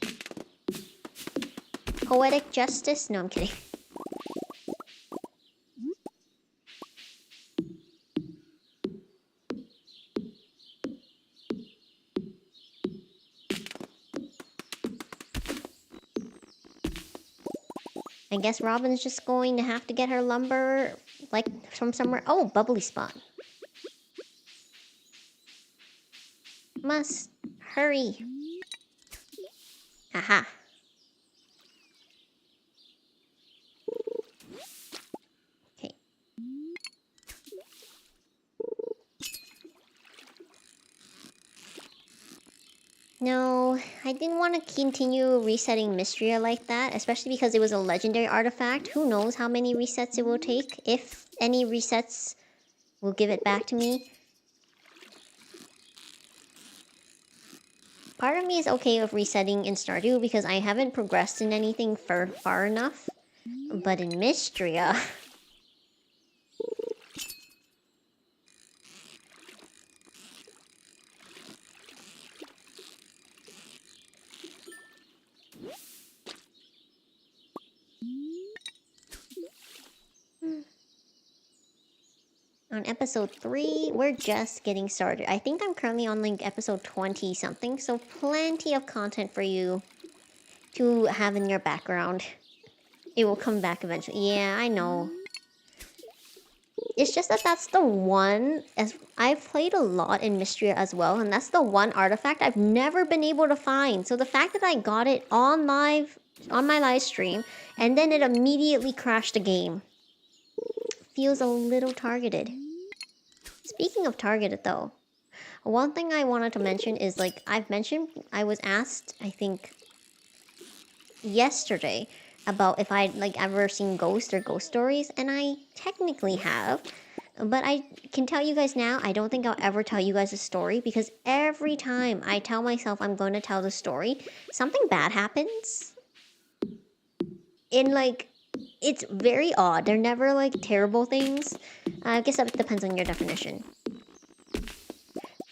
Poetic justice? No, I'm kidding. I guess Robin's just going to have to get her lumber, like, from somewhere. Oh, bubbly spot. Must hurry. Haha. Okay. No, I didn't want to continue resetting Mystria like that, especially because it was a legendary artifact. Who knows how many resets it will take, if any resets will give it back to me. Part of me is okay with resetting in Stardew because I haven't progressed in anything far enough. But in Mystria... On episode 3, we're just getting started. I think I'm currently on like episode 20 something, so plenty of content for you to have in your background. It will come back eventually. Yeah, I know. It's just that that's the one, as I've played a lot in Mystria as well, and that's the one artifact I've never been able to find. So the fact that I got it on my live stream, and then it immediately crashed the game, feels a little targeted. Speaking of targeted though, one thing I wanted to mention is, like I've mentioned, I was asked, I think, yesterday about if I'd like ever seen ghosts or ghost stories, and I technically have. But I can tell you guys now, I don't think I'll ever tell you guys a story, because every time I tell myself I'm going to tell the story, something bad happens. In like, it's very odd. They're never like terrible things. I guess that depends on your definition.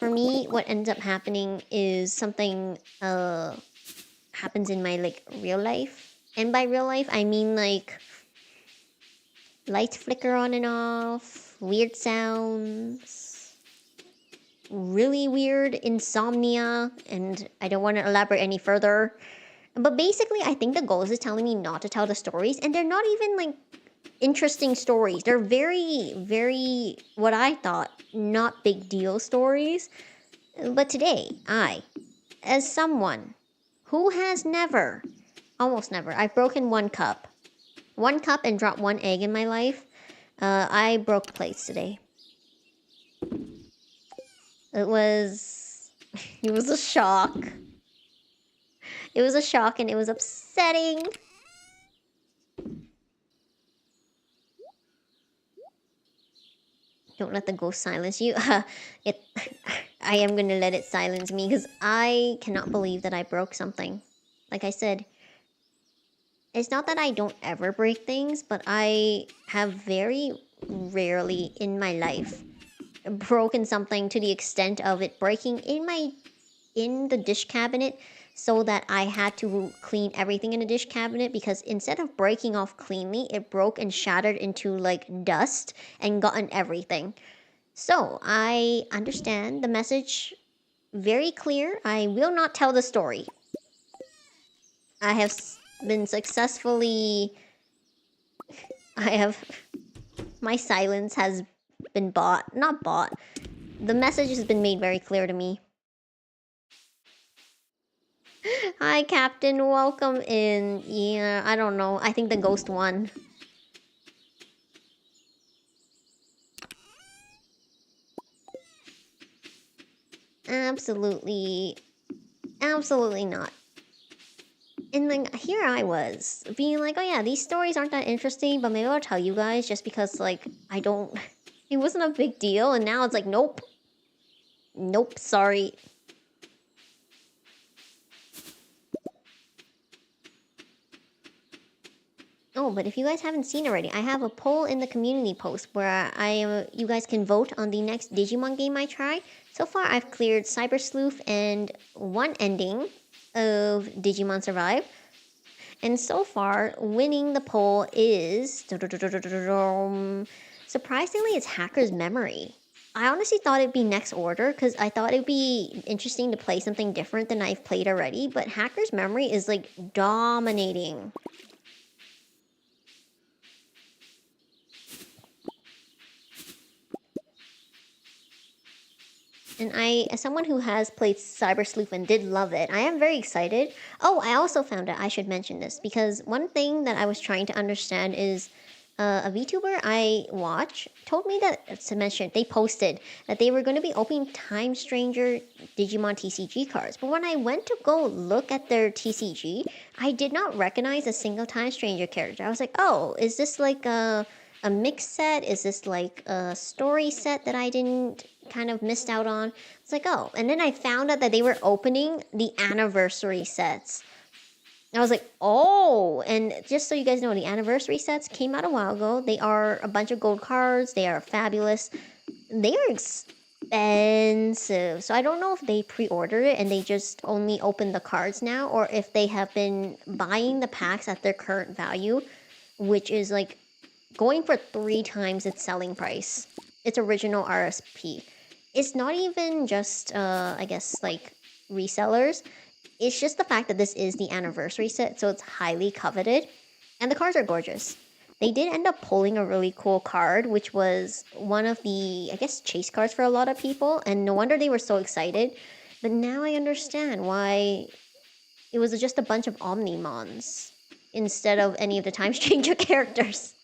for me, what ends up happening is something happens in my like real life. And by real life, I mean like lights flicker on and off, weird sounds, really weird insomnia, and I don't want to elaborate any further. But basically, I think the ghost is telling me not to tell the stories, and they're not even like interesting stories. They're very, very, what I thought, not big deal stories. But today, as someone who has never, almost never, I've broken one cup. One cup and dropped one egg in my life. I broke plates today. It was a shock. It was a shock and it was upsetting. Don't let the ghost silence you. I am gonna let it silence me because I cannot believe that I broke something. Like I said, it's not that I don't ever break things, but I have very rarely in my life broken something to the extent of it breaking in the dish cabinet so that I had to clean everything in the dish cabinet, because instead of breaking off cleanly, it broke and shattered into like dust and gotten everything. So I understand the message very clear. I will not tell the story. I have been successfully. I have. My silence has been bought. Not bought. The message has been made very clear to me. Hi, Captain. Welcome in. Yeah, I don't know. I think the ghost won. Absolutely. Absolutely not. And like, here I was, being like, oh yeah, these stories aren't that interesting, but maybe I'll tell you guys just because, like, I don't. It wasn't a big deal, and now it's like, nope. Nope, sorry. Oh, but if you guys haven't seen already, I have a poll in the community post where you guys can vote on the next Digimon game I try. So far, I've cleared Cyber Sleuth and one ending of Digimon Survive. And so far, winning the poll is... surprisingly, it's Hacker's Memory. I honestly thought it'd be Next Order, because I thought it'd be interesting to play something different than I've played already, but Hacker's Memory is, like, dominating. And as someone who has played Cyber Sleuth and did love it, I am very excited. Oh, I also found out I should mention this, because one thing that I was trying to understand is a VTuber I watch told me that, to mention, they posted that they were going to be opening Time Stranger Digimon TCG cards. But when I went to go look at their TCG, I did not recognize a single Time Stranger character. I was like, oh, is this like a mix set? Is this like a story set that I didn't kind of missed out on? It's like, oh. And then I found out that they were opening the anniversary sets. I was like, oh. And just so you guys know, the anniversary sets came out a while ago. They are a bunch of gold cards. They are fabulous. They are expensive. So I don't know if they pre-ordered it and they just only opened the cards now, or if they have been buying the packs at their current value, which is like going for 3 times its selling price, its original RSP. It's not even just, I guess, like, resellers. It's just the fact that this is the anniversary set, so it's highly coveted. And the cards are gorgeous. They did end up pulling a really cool card, which was one of the, I guess, chase cards for a lot of people. And no wonder they were so excited. But now I understand why it was just a bunch of Omnimons instead of any of the Time Stranger characters.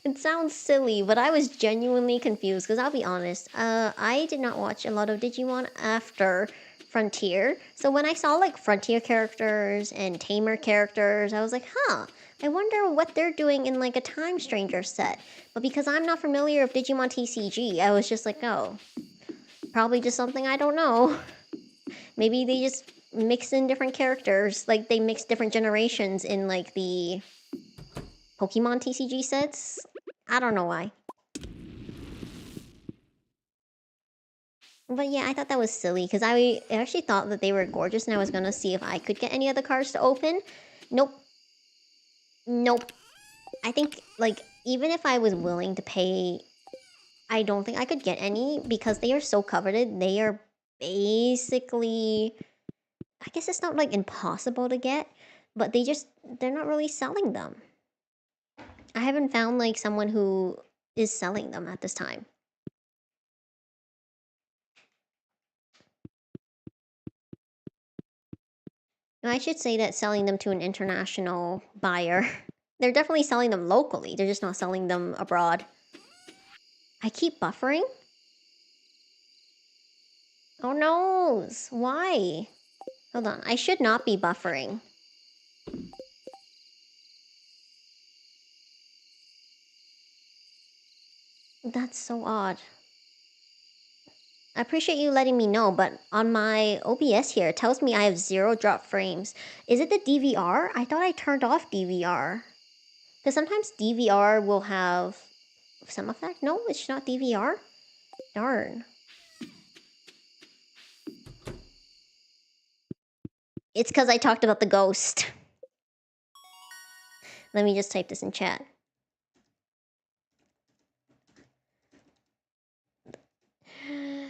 It sounds silly, but I was genuinely confused, because I'll be honest, I did not watch a lot of Digimon after Frontier. So when I saw like Frontier characters and Tamer characters, I was like, huh, I wonder what they're doing in like a Time Stranger set. But because I'm not familiar with Digimon TCG, I was just like, oh, probably just something I don't know. Maybe they just mix in different characters, like they mix different generations in like the Pokemon TCG sets. I don't know why. But yeah, I thought that was silly because I actually thought that they were gorgeous and I was gonna see if I could get any other cards to open. Nope. Nope. I think, like, even if I was willing to pay, I don't think I could get any because they are so coveted. They are basically, I guess it's not like impossible to get, but they're not really selling them. I haven't found like someone who is selling them at this time. No, I should say that selling them to an international buyer. They're definitely selling them locally. They're just not selling them abroad. I keep buffering? Oh no! Why? Hold on. I should not be buffering. That's so odd. I appreciate you letting me know, but on my OBS here, it tells me I have 0 drop frames. Is it the DVR? I thought I turned off DVR. Because sometimes DVR will have some effect. No, it's not DVR. Darn. It's because I talked about the ghost. Let me just type this in chat.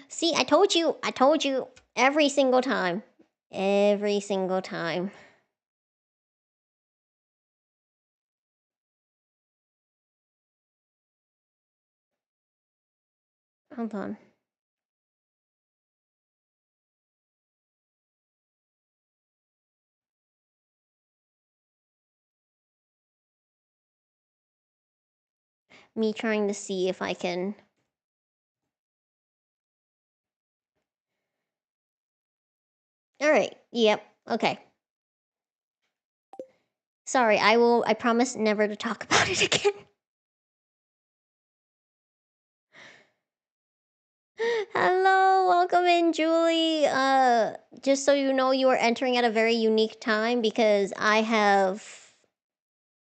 See, I told you. I told you. Every single time. Every single time. Hold on. Me trying to see if I can... Alright, yep, okay. Sorry, I promise never to talk about it again. Hello, welcome in, Julie. Just so you know, you are entering at a very unique time because I have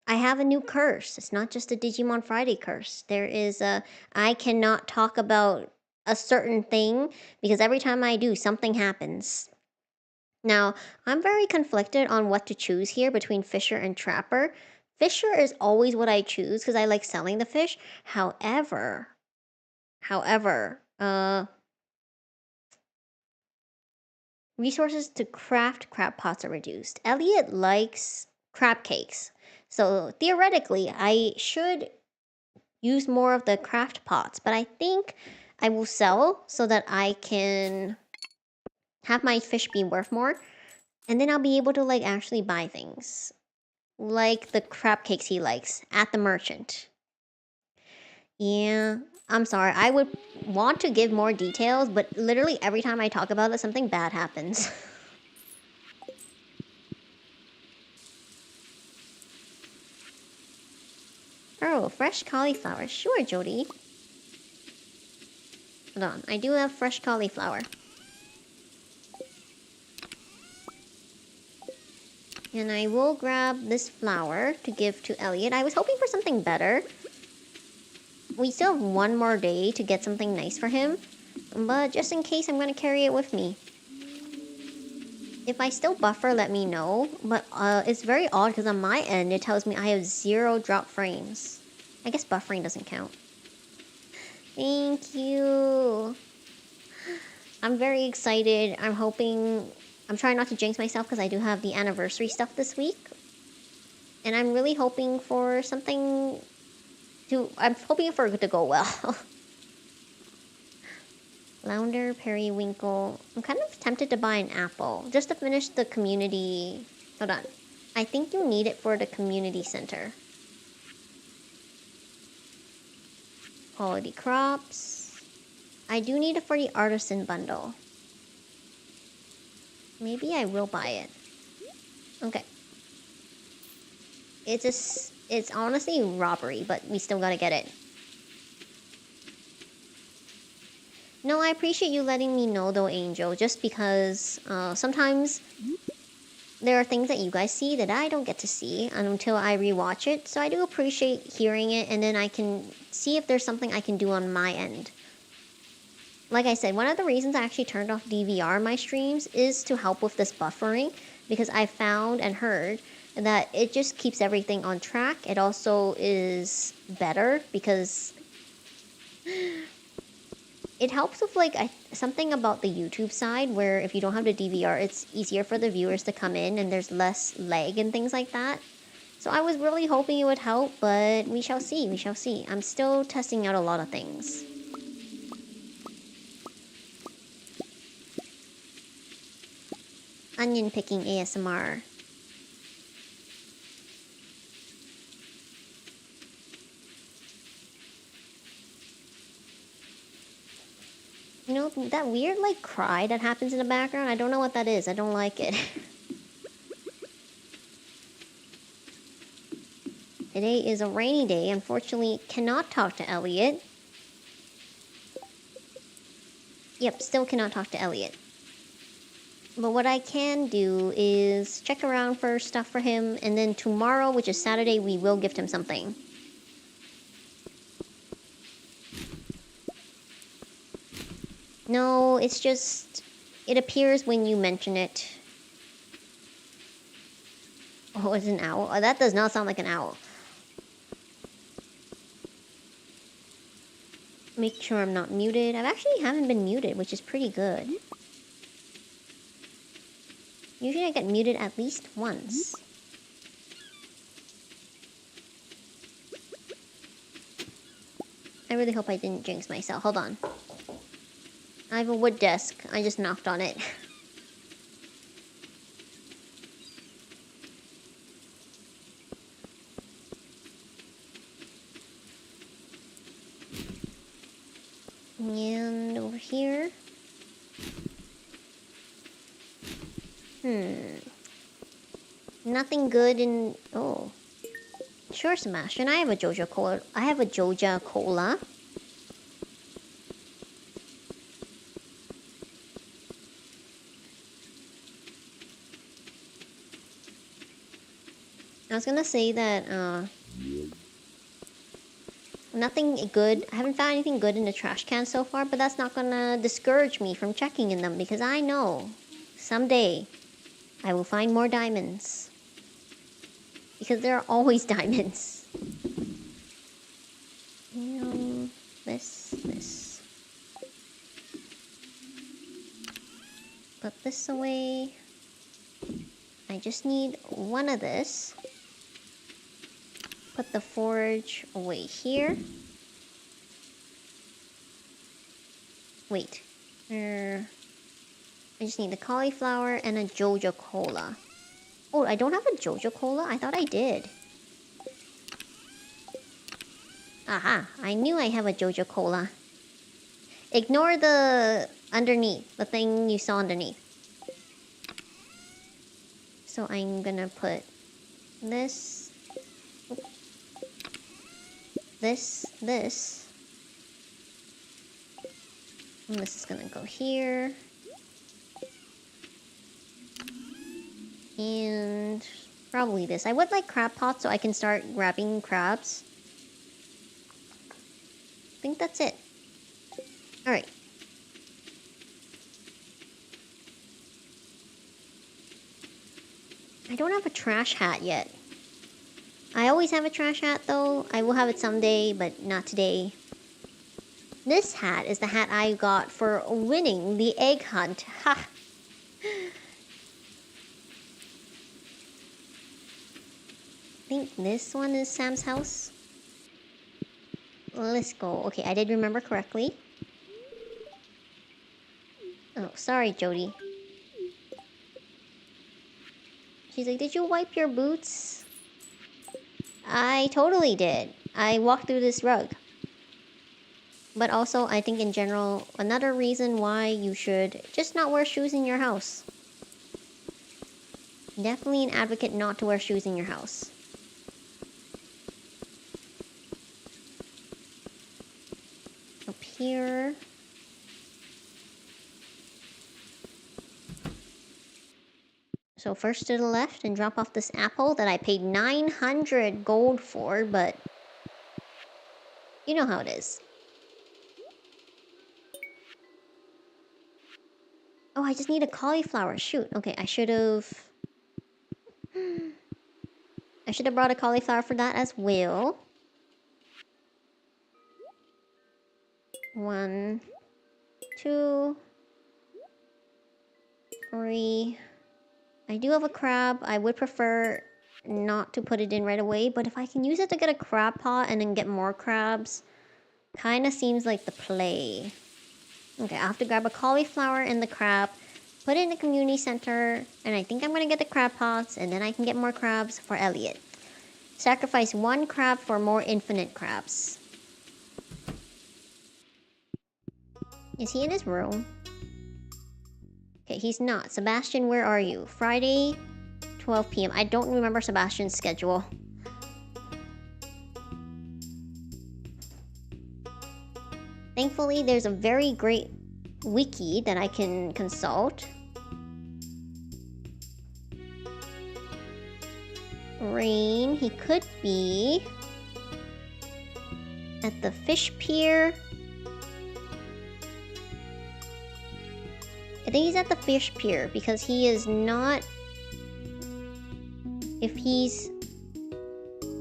a new curse. It's not just a Digimon Friday curse. There is a... I cannot talk about a certain thing because every time I do, something happens. Now, I'm very conflicted on what to choose here between Fisher and Trapper. Fisher is always what I choose because I like selling the fish. However, resources to craft crab pots are reduced. Elliot likes crab cakes. So theoretically, I should use more of the craft pots, but I think I will sell so that I can have my fish be worth more. And then I'll be able to like actually buy things. Like the crab cakes he likes at the merchant. Yeah, I'm sorry. I would want to give more details, but literally every time I talk about it, something bad happens. Oh, fresh cauliflower. Sure, Jody. Hold on. I do have fresh cauliflower. And I will grab this flower to give to Elliot. I was hoping for something better. We still have one more day to get something nice for him. But just in case, I'm going to carry it with me. If I still buffer, let me know. But it's very odd because on my end, it tells me I have 0 drop frames. I guess buffering doesn't count. Thank you. I'm very excited. I'm trying not to jinx myself because I do have the anniversary stuff this week. And I'm really hoping for something I'm hoping for it to go well. Flounder, periwinkle. I'm kind of tempted to buy an apple just to finish the community. Hold on. I think you need it for the community center. Quality crops. I do need it for the artisan bundle. Maybe I will buy it. Okay. It's honestly robbery, but we still gotta get it. No, I appreciate you letting me know though, Angel, just because sometimes there are things that you guys see that I don't get to see until I rewatch it. So I do appreciate hearing it, and then I can see if there's something I can do on my end. like I said, one of the reasons I actually turned off DVR in my streams is to help with this buffering, because I found and heard that it just keeps everything on track. It also is better because it helps with like something about the YouTube side where if you don't have the DVR, it's easier for the viewers to come in and there's less lag and things like that. So I was really hoping it would help, but we shall see, we shall see. I'm still testing out a lot of things. Onion picking ASMR. You know, that weird like cry that happens in the background, I don't know what that is. I don't like it. Today is a rainy day. Unfortunately, cannot talk to Elliot. Yep, still cannot talk to Elliot. But what I can do is check around for stuff for him, and then tomorrow, which is Saturday, we will gift him something. No, it's just... it appears when you mention it. Oh, it's an owl? Oh, that does not sound like an owl. Make sure I'm not muted. I actually haven't been muted, which is pretty good. Usually I get muted at least once. I really hope I didn't jinx myself. Hold on. I have a wood desk. I just knocked on it. And over here. Nothing good in... oh. Sure, Sebastian. I have a Joja Cola. I have a Joja Cola. I was gonna say that, nothing good. I haven't found anything good in the trash can so far, but that's not gonna discourage me from checking in them because I know someday I will find more diamonds. Because there are always diamonds. This. Put this away. I just need one of this. Put the forge away here. Wait. I just need the cauliflower and a Joja Cola. Oh, I don't have a Joja Cola? I thought I did. Aha, I knew I have a Joja Cola. Ignore the underneath, the thing you saw underneath. So I'm gonna put this, this. And this is gonna go here. And probably this. I would like crab pots so I can start grabbing crabs. I think that's it. Alright. I don't have a trash hat yet. I always have a trash hat though. I will have it someday, but not today. This hat is the hat I got for winning the egg hunt. Ha! I think this one is Sam's house. Let's go. Okay, I did remember correctly. Oh, sorry, Jody. She's like, did you wipe your boots? I totally did. I walked through this rug. But also, I think in general, another reason why you should just not wear shoes in your house. Definitely an advocate not to wear shoes in your house. Up here. So first to the left and drop off this apple that I paid 900 gold for, but you know how it is. Oh, I just need a cauliflower. Shoot. Okay, I should have brought a cauliflower for that as well. 1, 2, 3. I do have a crab. I would prefer not to put it in right away, but if I can use it to get a crab pot and then get more crabs, kind of seems like the play. Okay, I have to grab a cauliflower and the crab, put it in the community center, and I think I'm gonna get the crab pots, and then I can get more crabs for Elliot. Sacrifice 1 crab for more infinite crabs. Is he in his room? Okay, he's not. Sebastian, where are you? Friday, 12 p.m. I don't remember Sebastian's schedule. Thankfully, there's a very great wiki that I can consult. Rain, he could be at the fish pier. I think he's at the fish pier because he is not... If he's...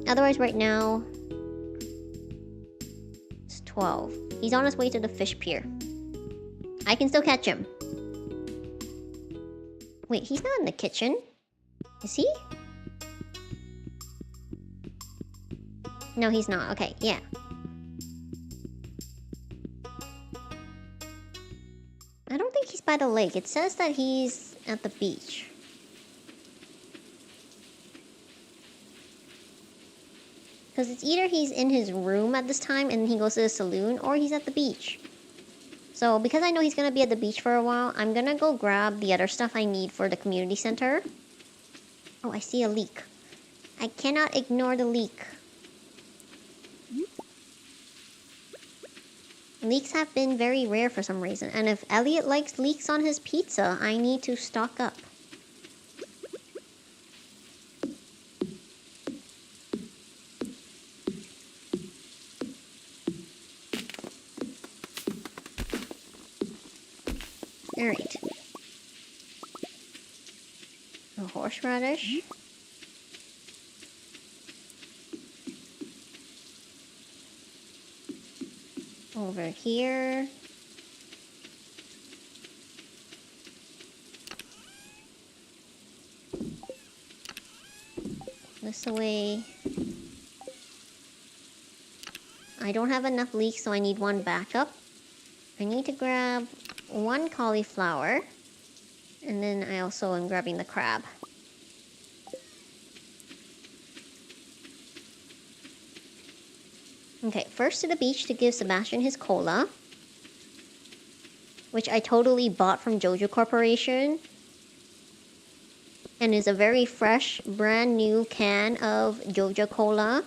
Otherwise right now... It's 12. He's on his way to the fish pier. I can still catch him. Wait, he's not in the kitchen. Is he? No, he's not. Okay, yeah. I don't think he's by the lake. It says that he's at the beach. Because it's either he's in his room at this time and he goes to the saloon, or he's at the beach. So because I know he's gonna be at the beach for a while, I'm gonna go grab the other stuff I need for the community center. Oh, I see a leak. I cannot ignore the leak. Leeks have been very rare for some reason, and if Elliot likes leeks on his pizza, I need to stock up. Alright. A horseradish. Over here. This away. I don't have enough leeks, so I need 1 backup. I need to grab 1 cauliflower. And then I also am grabbing the crab. Okay, first to the beach to give Sebastian his cola. Which I totally bought from Jojo Corporation. And is a very fresh, brand new can of Jojo Cola.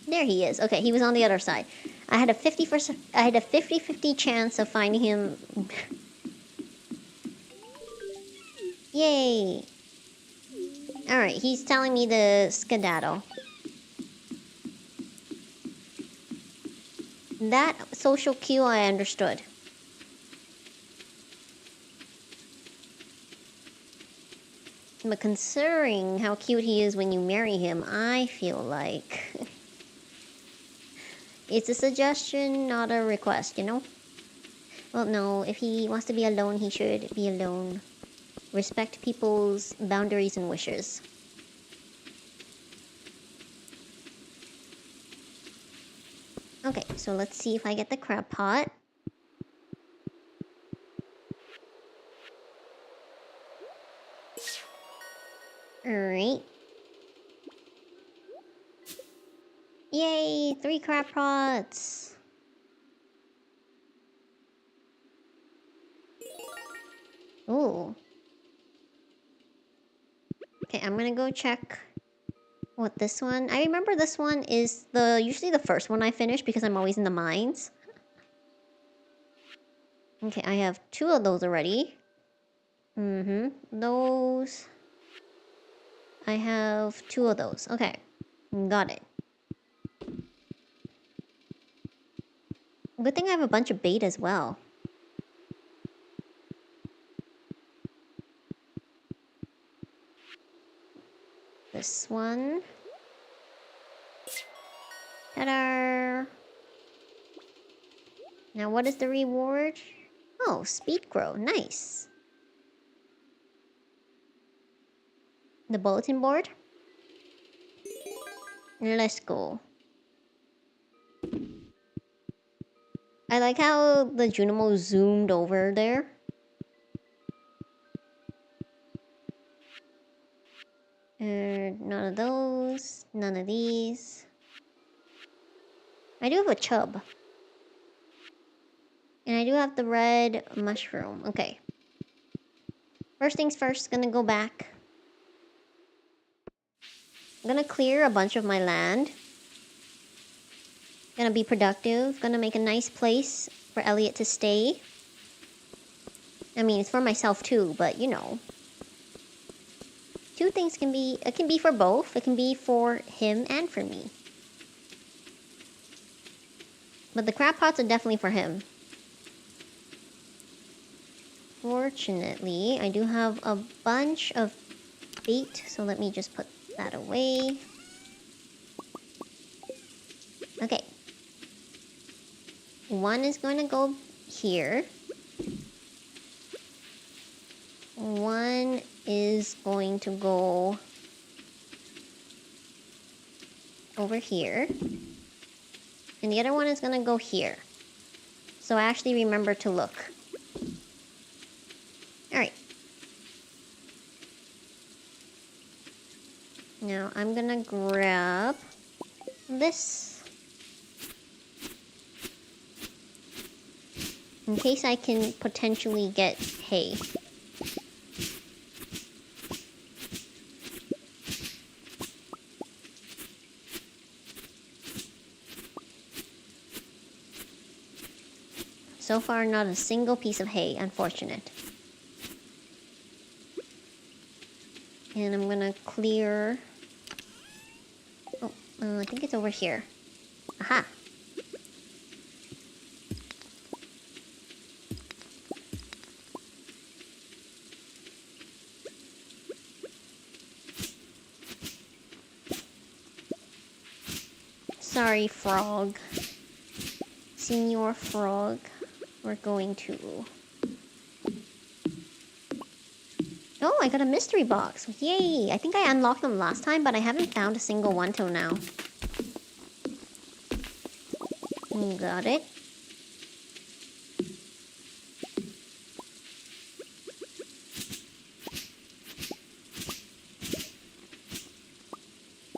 There he is. Okay, he was on the other side. I had a 50-50 chance of finding him. Yay! Alright, he's telling me the skedaddle. That social cue I understood. But considering how cute he is when you marry him, I feel like... It's a suggestion, not a request, you know? Well, no, if he wants to be alone, he should be alone. Respect people's boundaries and wishes. Okay, so let's see if I get the crab pot. Alright. Yay! 3 crab pots! Ooh. Okay, I'm gonna go check What, this one? I remember this one is usually the first one I finish because I'm always in the mines. Okay, I have 2 of those already. Those. I have 2 of those. Okay, got it. Good thing I have a bunch of bait as well. This one. Ta-da! Now what is the reward? Oh, speed grow. Nice. The bulletin board? Let's go. I like how the Junimo zoomed over there. None of those. None of these. I do have a chub. And I do have the red mushroom. Okay. First things first, gonna go back. I'm gonna clear a bunch of my land. Gonna be productive. Gonna make a nice place for Elliot to stay. I mean, it's for myself too, but you know. 2 things can be... It can be for both. It can be for him and for me. But the crab pots are definitely for him. Fortunately, I do have a bunch of bait, so let me just put that away. Okay. One is going to go here. One is going to go over here. And the other one is going to go here. So I actually remember to look. Alright. Now I'm gonna grab this. In case I can potentially get hay. So far, not a single piece of hay, unfortunate. And I'm gonna clear... Oh, I think it's over here. Aha! Sorry, frog. Senior frog. We're going to... Oh, I got a mystery box. Yay! I think I unlocked them last time, but I haven't found a single one till now. Got it.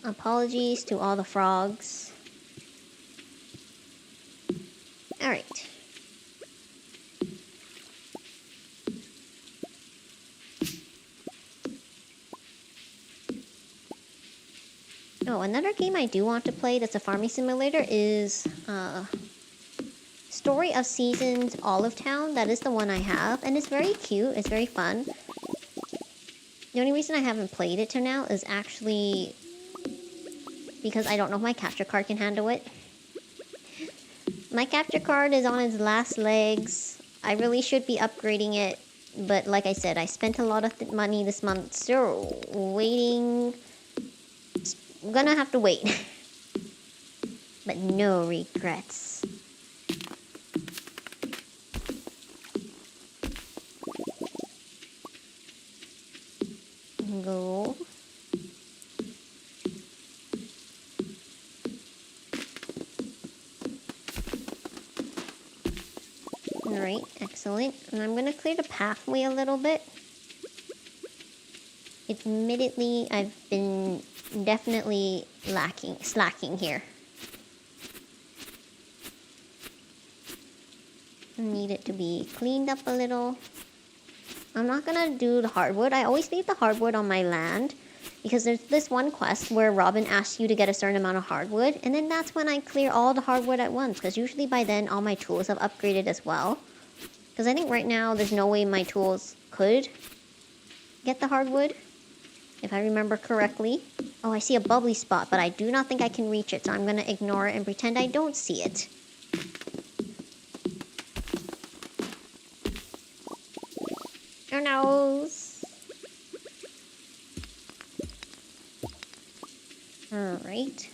Apologies to all the frogs. Alright. Oh, another game I do want to play that's a farming simulator is Story of Seasons Olive Town. That is the one I have, and it's very cute. It's very fun. The only reason I haven't played it till now is actually because I don't know if my capture card can handle it. My capture card is on its last legs. I really should be upgrading it, but like I said, I spent a lot of money this month, so waiting... I'm gonna have to wait. But no regrets. Go. Alright, excellent. And I'm gonna clear the pathway a little bit. Admittedly, I've been definitely slacking here. Need it to be cleaned up a little. I'm not gonna do the hardwood. I always leave the hardwood on my land Because there's this one quest where Robin asks you to get a certain amount of hardwood, and then that's when I clear all the hardwood at once, because usually by then all my tools have upgraded as well. Because I think right now there's no way my tools could get the hardwood, if I remember correctly. Oh, I see a bubbly spot, but I do not think I can reach it, so I'm gonna ignore it and pretend I don't see it. Oh no! Alright.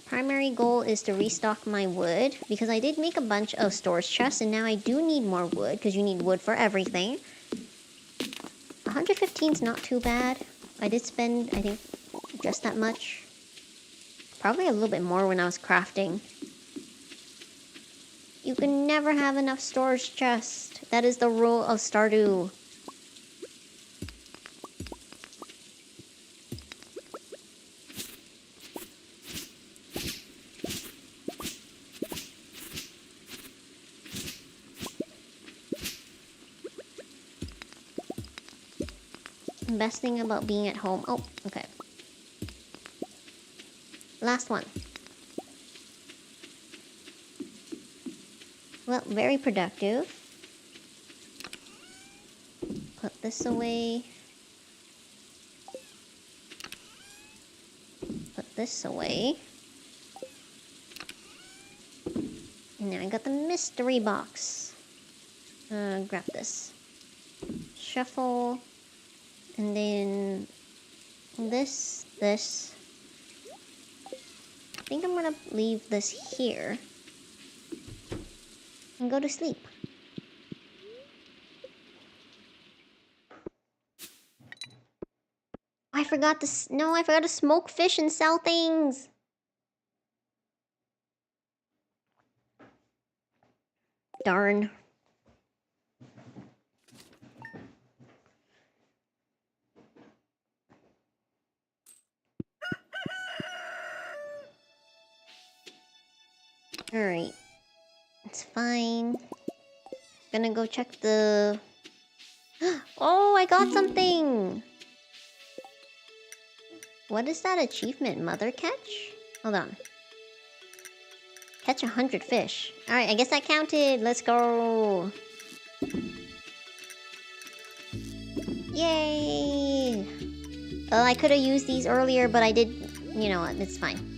Primary goal is to restock my wood, because I did make a bunch of storage chests, and now I do need more wood, because you need wood for everything. 115 is not too bad. I did spend, I think, just that much. Probably a little bit more when I was crafting. You can never have enough storage chests. That is the rule of Stardew. Best thing about being at home. Oh, okay. Last one. Well, very productive. Put this away. Put this away. And now I got the mystery box. Grab this. Shuffle. And then this. I think I'm gonna leave this here and go to sleep. I forgot to I forgot to smoke fish and sell things. Darn. Alright. It's fine. Gonna go check the... Oh, I got something! What is that achievement? Mother catch? Hold on. Catch 100 fish. Alright, I guess that counted. Let's go! Yay! Well, I could have used these earlier, but I did... You know what? It's fine.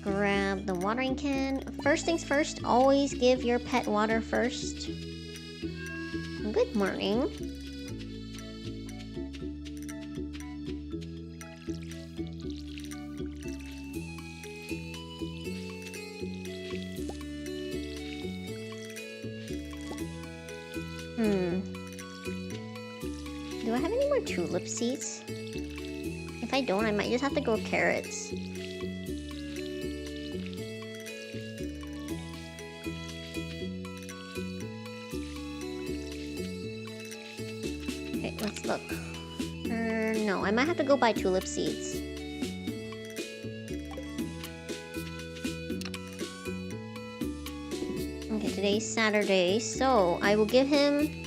Grab the watering can. First things first, always give your pet water first. Good morning. Do I have any more tulip seeds? If I don't, I might just have to grow carrots. Okay, let's look. No, I might have to go buy tulip seeds. Okay, today's Saturday, so I will give him...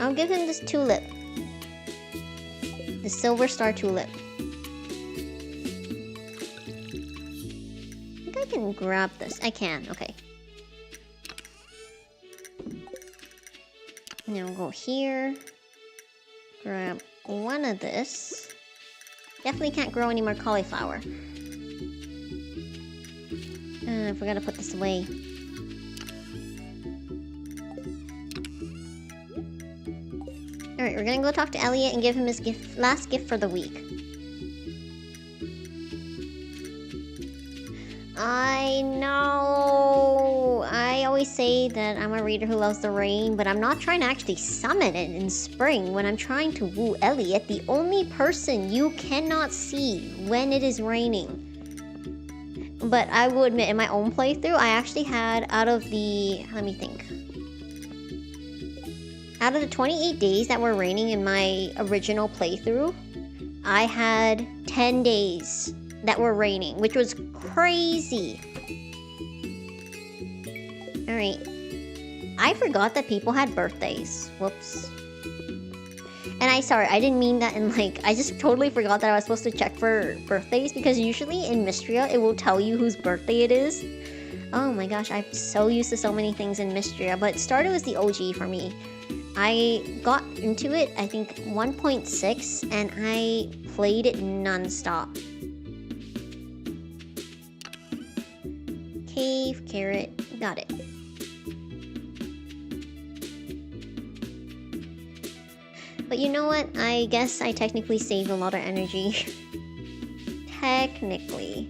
I'll give him this tulip. The silver star tulip. I think I can grab this. I can, okay. Now we'll go here. Grab one of this. Definitely can't grow any more cauliflower. I forgot to put this away. Alright, we're gonna go talk to Elliot and give him his last gift for the week. I know! I always say that I'm a reader who loves the rain, but I'm not trying to actually summon it in spring when I'm trying to woo Elliot, the only person you cannot see when it is raining. But I will admit, in my own playthrough, I actually had out of the... Let me think. Out of the 28 days that were raining in my original playthrough, I had 10 days that were raining, which was crazy. Alright. I forgot that people had birthdays. Whoops. And I didn't mean that in like, I just totally forgot that I was supposed to check for birthdays because usually in Mystria, it will tell you whose birthday it is. Oh my gosh, I'm so used to so many things in Mystria, but Stardew is the OG for me. I got into it, I think 1.6, and I played it non-stop. Cave, carrot, got it. But you know what? I guess I technically saved a lot of energy. Technically.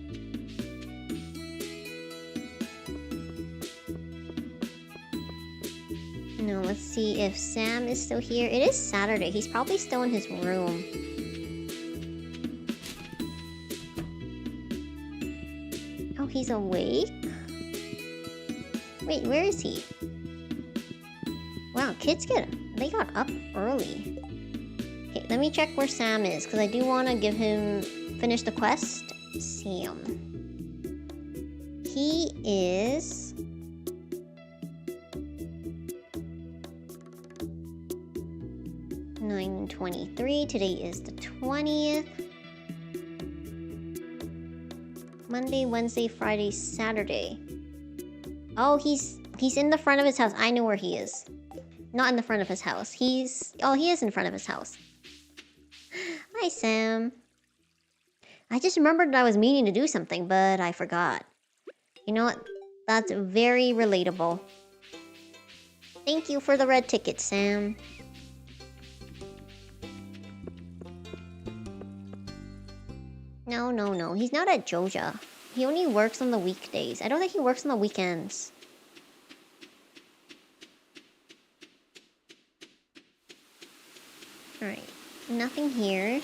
No, let's see if Sam is still here. It is Saturday. He's probably still in his room. Oh, he's awake? Wait, where is he? Wow, kids they got up early. Okay, let me check where Sam is, because I do want to finish the quest. Sam. He is... $9:23. Today is the 20th. Monday, Wednesday, Friday, Saturday. Oh, he's in the front of his house. I know where he is. Not in the front of his house. He is in front of his house. Hi, Sam. I just remembered that I was meaning to do something, but I forgot. You know what? That's very relatable. Thank you for the red ticket, Sam. No. He's not at Joja. He only works on the weekdays. I don't think he works on the weekends. Alright. Nothing here.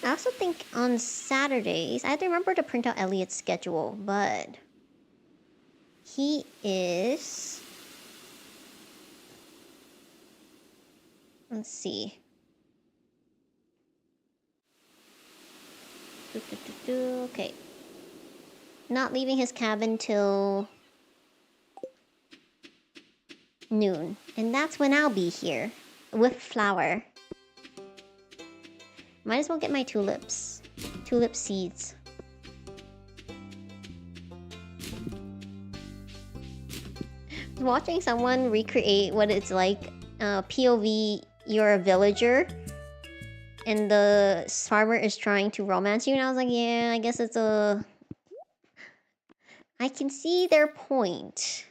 I also think on Saturdays, I have to remember to print out Elliot's schedule, but he is... Let's see. Okay. Not leaving his cabin till noon. And that's when I'll be here. With flour. Might as well get my tulips. Tulip seeds. Watching someone recreate what it's like, POV, you're a villager, and the farmer is trying to romance you, and I was like, yeah, I guess it's a... I can see their point.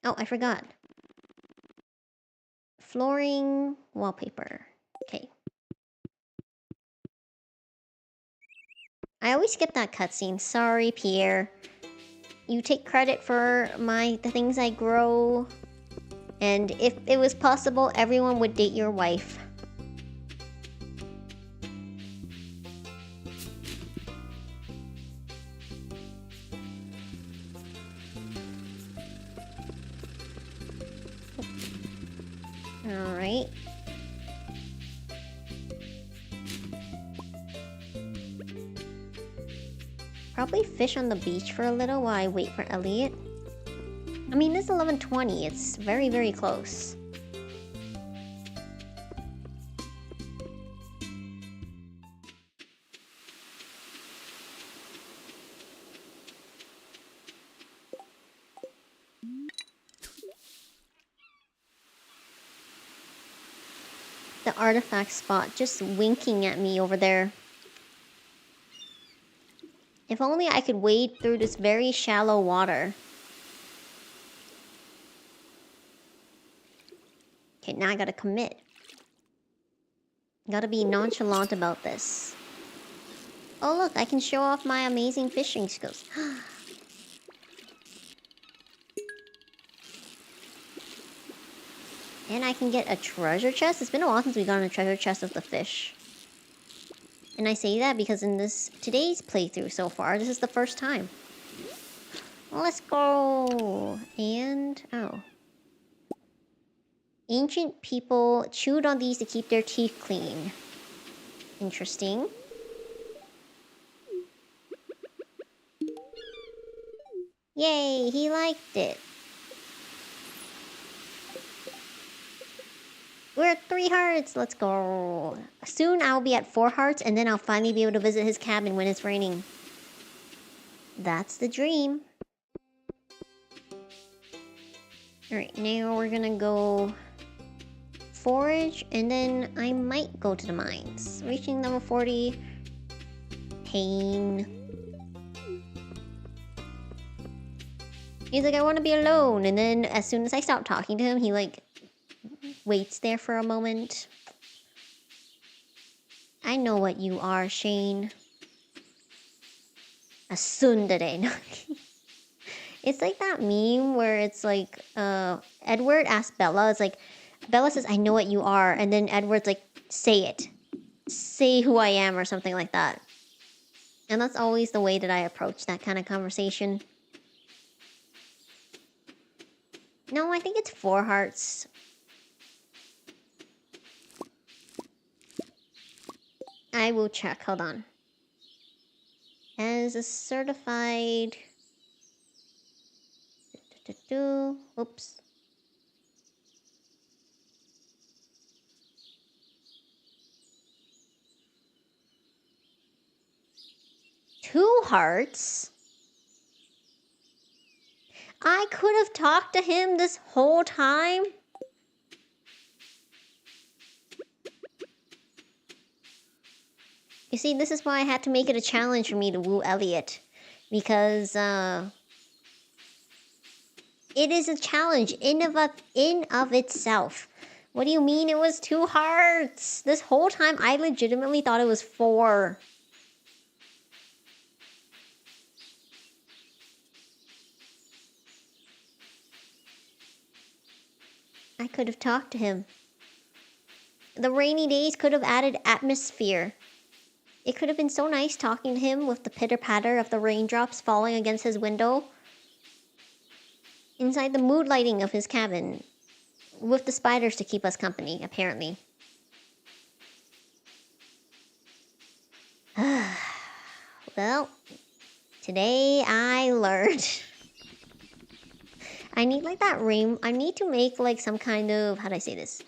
Oh, I forgot. Flooring wallpaper. Okay. I always skip that cutscene. Sorry, Pierre. You take credit for the things I grow. And if it was possible, everyone would date your wife. Alright. Probably fish on the beach for a little while I wait for Elliot. I mean, it's 11:20. It's very, very close. The artifact spot just winking at me over there. If only I could wade through this very shallow water. Okay, now I gotta commit. Gotta be nonchalant about this. Oh look, I can show off my amazing fishing skills. And I can get a treasure chest. It's been a while since we got a treasure chest of the fish. And I say that because in today's playthrough so far, this is the first time. Let's go! And, oh. Ancient people chewed on these to keep their teeth clean. Interesting. Yay, he liked it. We're at 3 hearts. Let's go. Soon I'll be at 4 hearts, and then I'll finally be able to visit his cabin when it's raining. That's the dream. Alright, now we're gonna go forage, and then I might go to the mines. Reaching level 40. Pain. He's like, I want to be alone. And then as soon as I stop talking to him, he like waits there for a moment. I know what you are, Shane. A tsundere. It's like that meme where it's like, Edward asks Bella, it's like, Bella says, I know what you are. And then Edward's like, say it. Say who I am or something like that. And that's always the way that I approach that kind of conversation. No, I think it's 4 hearts. I will check, hold on. As a certified... Oops. Two hearts? I could have talked to him this whole time? You see, this is why I had to make it a challenge for me to woo Elliot. Because, it is a challenge in of itself. What do you mean it was 2 hearts? This whole time, I legitimately thought it was 4. I could have talked to him. The rainy days could have added atmosphere. It could have been so nice talking to him with the pitter-patter of the raindrops falling against his window. Inside the mood lighting of his cabin. With the spiders to keep us company, apparently. Well, today I learned. I need like that I need to make like some kind of, how do I say this?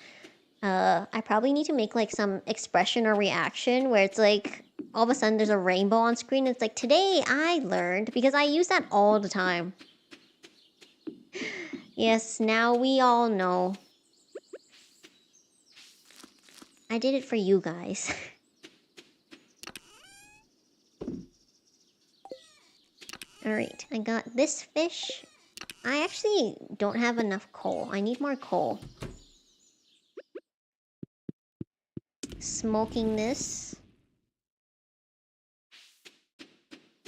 I probably need to make like some expression or reaction where it's like, all of a sudden there's a rainbow on screen. And it's like, today I learned, because I use that all the time. Yes, now we all know. I did it for you guys. Alright, I got this fish. I actually don't have enough coal. I need more coal. Smoking this.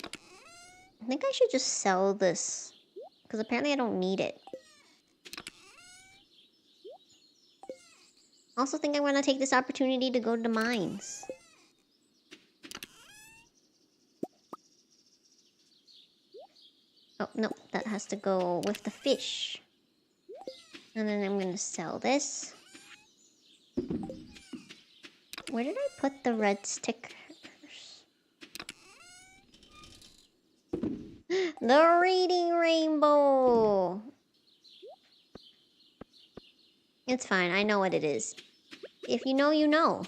I think I should just sell this. Because apparently I don't need it. Also think I want to take this opportunity to go to the mines. Oh, no. That has to go with the fish. And then I'm going to sell this. Where did I put the red stickers? The reading rainbow! It's fine, I know what it is. If you know, you know.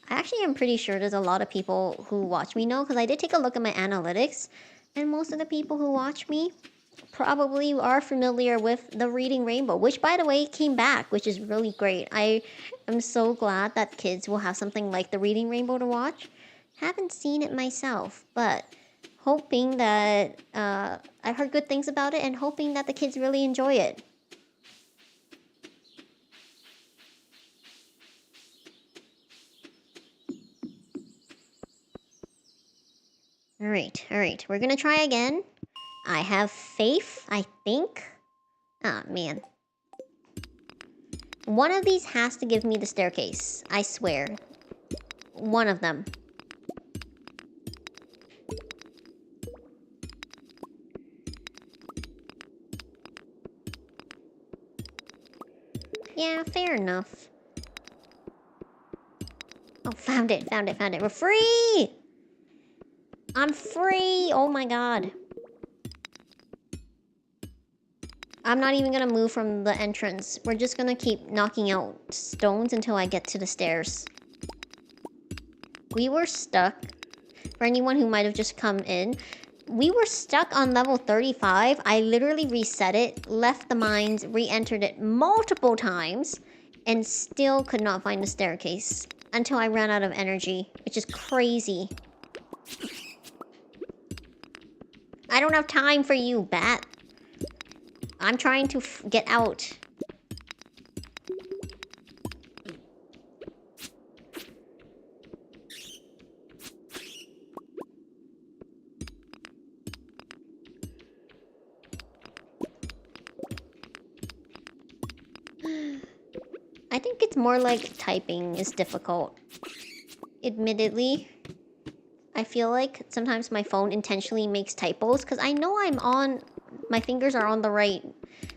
I actually am pretty sure there's a lot of people who watch me know, because I did take a look at my analytics, and most of the people who watch me probably are familiar with the reading rainbow, which by the way came back, which is really great. I am so glad that kids will have something like the reading rainbow to watch. Haven't seen it myself, but hoping that I've heard good things about it and hoping that the kids really enjoy it. Alright, we're gonna try again. I have faith, I think. Ah, man. One of these has to give me the staircase, I swear. One of them. Yeah, fair enough. Oh, found it. We're free! I'm free! Oh my god. I'm not even gonna move from the entrance. We're just gonna keep knocking out stones until I get to the stairs. We were stuck. For anyone who might have just come in, we were stuck on level 35. I literally reset it, left the mines, re-entered it multiple times, and still could not find the staircase until I ran out of energy, which is crazy. I don't have time for you, bat. I'm trying to get out. I think it's more like typing is difficult. Admittedly, I feel like sometimes my phone intentionally makes typos because I know my fingers are on the right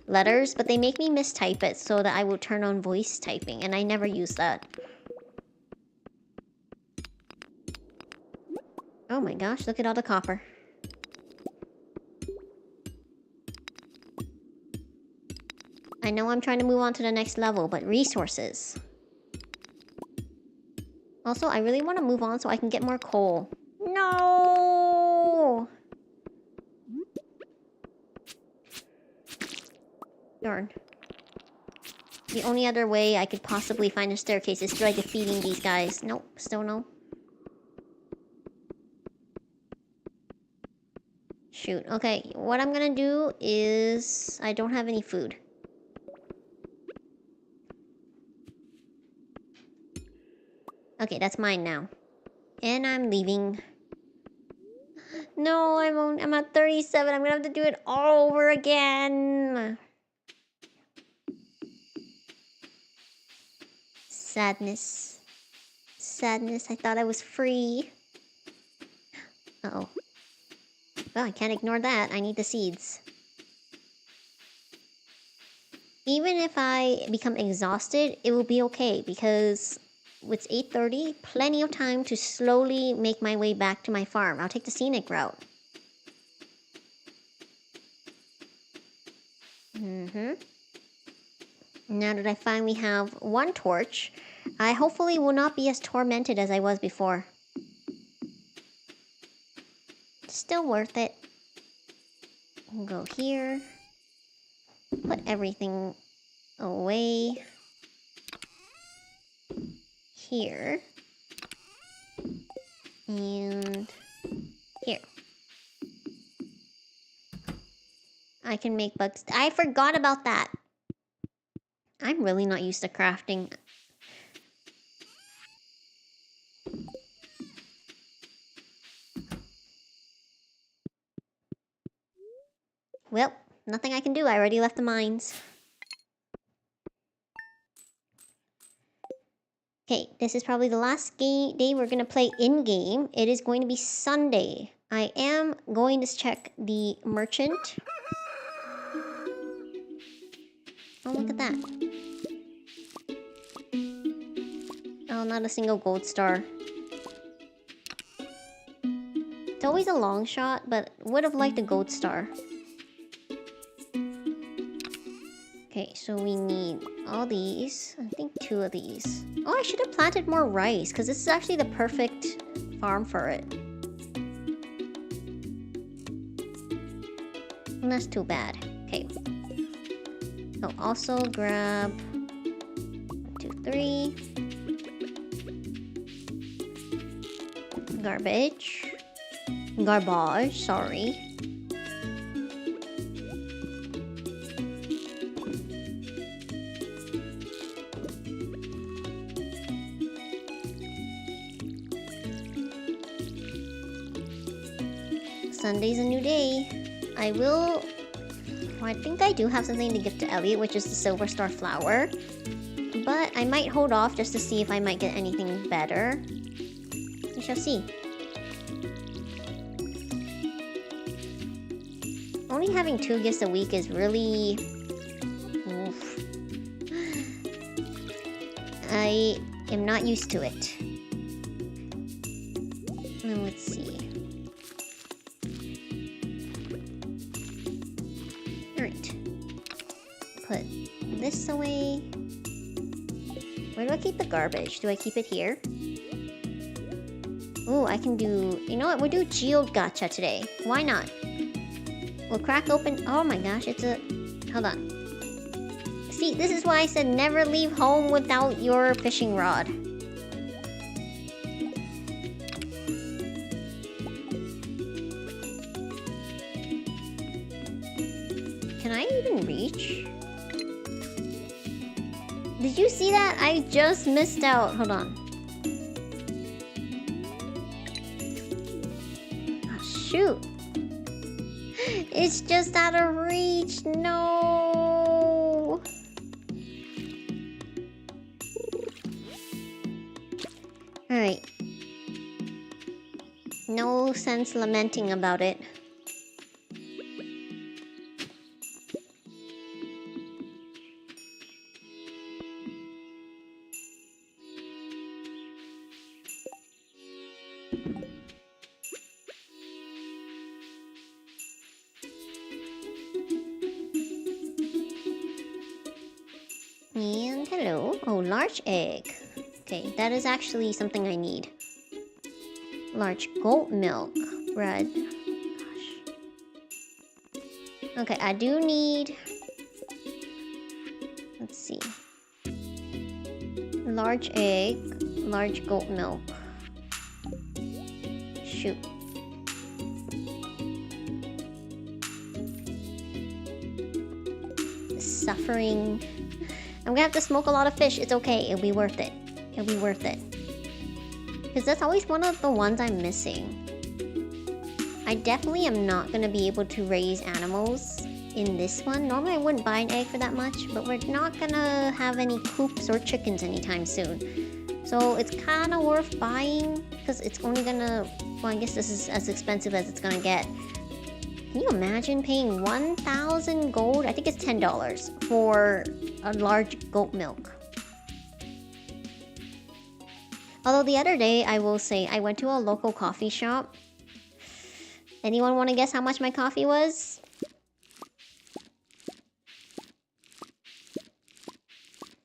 letters, but they make me mistype it so that I will turn on voice typing, and I never use that. Oh my gosh, look at all the copper. I know I'm trying to move on to the next level, but resources. Also, I really want to move on so I can get more coal. No! Darn. The only other way I could possibly find a staircase is by defeating these guys. Nope, still no. Shoot, okay, what I'm gonna do is... I don't have any food. Okay, that's mine now. And I'm leaving. No, I'm at 37. I'm gonna have to do it all over again. Sadness. Sadness. I thought I was free. Uh-oh. Well, I can't ignore that. I need the seeds. Even if I become exhausted, it will be okay because it's 8:30, plenty of time to slowly make my way back to my farm. I'll take the scenic route. Now that I finally have one torch, I hopefully will not be as tormented as I was before. Still worth it. Go here. Put everything away. Here. And here. I can make bugs. I forgot about that. I'm really not used to crafting. Well, nothing I can do. I already left the mines. Okay, this is probably the last day we're gonna play in-game. It is going to be Sunday. I am going to check the merchant. Oh, look at that. Oh, not a single gold star. It's always a long shot, but would have liked a gold star. Okay, so we need all these. I think 2 of these. Oh, I should have planted more rice, because this is actually the perfect farm for it. And that's too bad. Okay. So also grab 1, 2, 3. Garbage. Garbage, sorry. Sunday's a new day. I will... Well, I think I do have something to give to Elliot, which is the Silver Star Flower. But I might hold off just to see if I might get anything better. We shall see. Only having 2 gifts a week is really... Oof. I am not used to it. And let's see. Alright. put this away. Where do I keep the garbage? Do I keep it here? Ooh, I can do... You know what? We'll do Geode Gacha today. Why not? We'll crack open... Oh my gosh, it's a... Hold on. See, this is why I said never leave home without your fishing rod. Can I even reach? Did you see that? I just missed out. Hold on. Oh, shoot. It's just out of reach. No. Alright. No sense lamenting about it. And hello. Oh, large egg. Okay, that is actually something I need. Large goat milk bread. Gosh. Okay, I do need... Let's see. Large egg, large goat milk. Shoot. Suffering. I'm gonna have to smoke a lot of fish. It's okay. It'll be worth it. It'll be worth it. Because that's always one of the ones I'm missing. I definitely am not gonna be able to raise animals in this one. Normally I wouldn't buy an egg for that much, but we're not gonna have any coops or chickens anytime soon. So it's kind of worth buying because it's only gonna... Well, I guess this is as expensive as it's gonna get. Can you imagine paying 1,000 gold? I think it's $10 for a large goat milk. Although the other day, I will say, I went to a local coffee shop. Anyone want to guess how much my coffee was?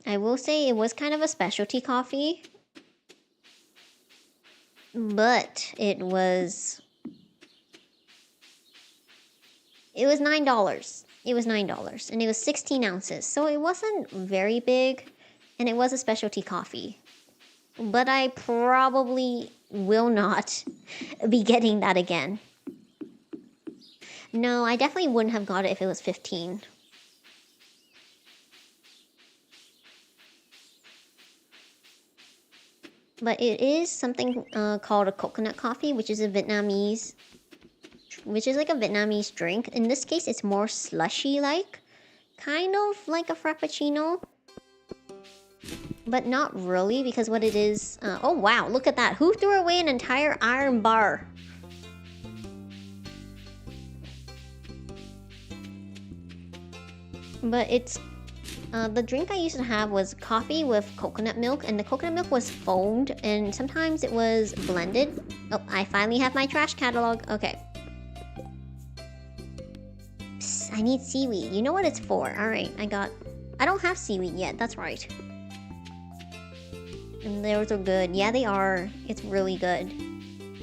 I will say it was kind of a specialty coffee. But it was $9. It was $9. And it was 16 ounces. So it wasn't very big. And it was a specialty coffee. But I probably will not be getting that again. No, I definitely wouldn't have got it if it was 15. But it is something called a coconut coffee, which is like a Vietnamese drink. In this case, it's more slushy-like. Kind of like a frappuccino. But not really, because what it is... oh wow, look at that. Who threw away an entire iron bar? But it's... the drink I used to have was coffee with coconut milk, and the coconut milk was foamed, and sometimes it was blended. Oh, I finally have my trash catalog. Okay. Psst, I need seaweed. You know what it's for. Alright, I don't have seaweed yet, that's right. And those are good. Yeah, they are. It's really good.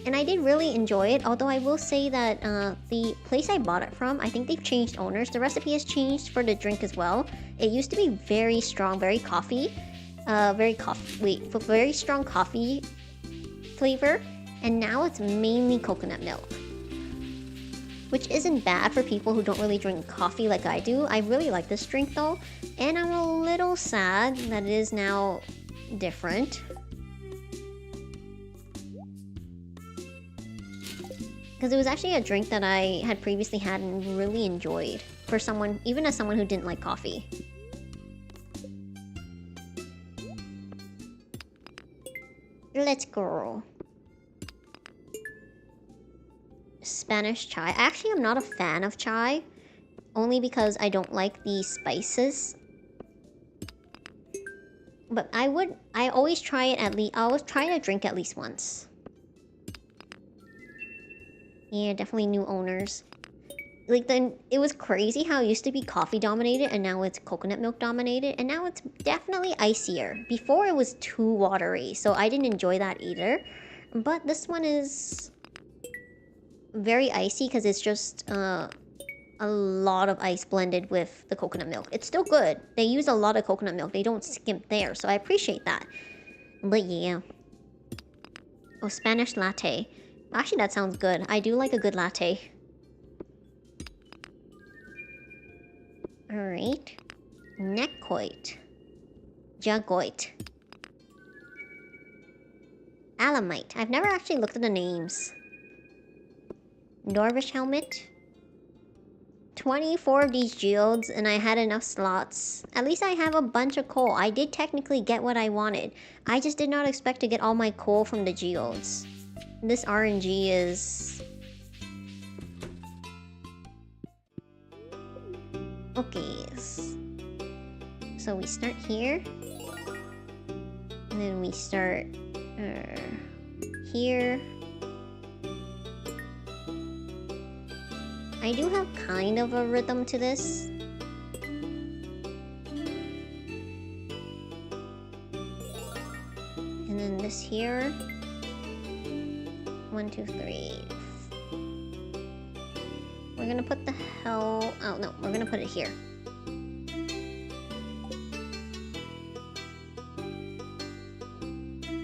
And I did really enjoy it, although I will say that the place I bought it from, I think they've changed owners. The recipe has changed for the drink as well. It used to be very strong, very coffee. Very strong coffee flavor. And now it's mainly coconut milk. Which isn't bad for people who don't really drink coffee like I do. I really like this drink though. And I'm a little sad that it is now different. Because it was actually a drink that I had previously had and really enjoyed. For someone, even as someone who didn't like coffee. Let's go. Spanish chai. Actually, I'm not a fan of chai. Only because I don't like the spices. But I always try it at least. I always try to drink at least once. Yeah, definitely new owners. Like, then it was crazy how it used to be coffee dominated and now it's coconut milk dominated, and now it's definitely icier. Before it was too watery, so I didn't enjoy that either. But this one is very icy because it's just a lot of ice blended with the coconut milk. It's still good. They use a lot of coconut milk. They don't skimp there, so I appreciate that. But yeah. Oh, Spanish latte. Actually, that sounds good. I do like a good latte. Alright. Neckoit. Jugoit. Alamite. I've never actually looked at the names. Norvish helmet. 24 of these geodes and I had enough slots. At least I have a bunch of coal. I did technically get what I wanted. I just did not expect to get all my coal from the geodes. This RNG is... Okay. So we start here. And then we start... here. I do have kind of a rhythm to this. And then this here. 1, 2, 3. We're gonna put the hell... Oh no, we're gonna put it here.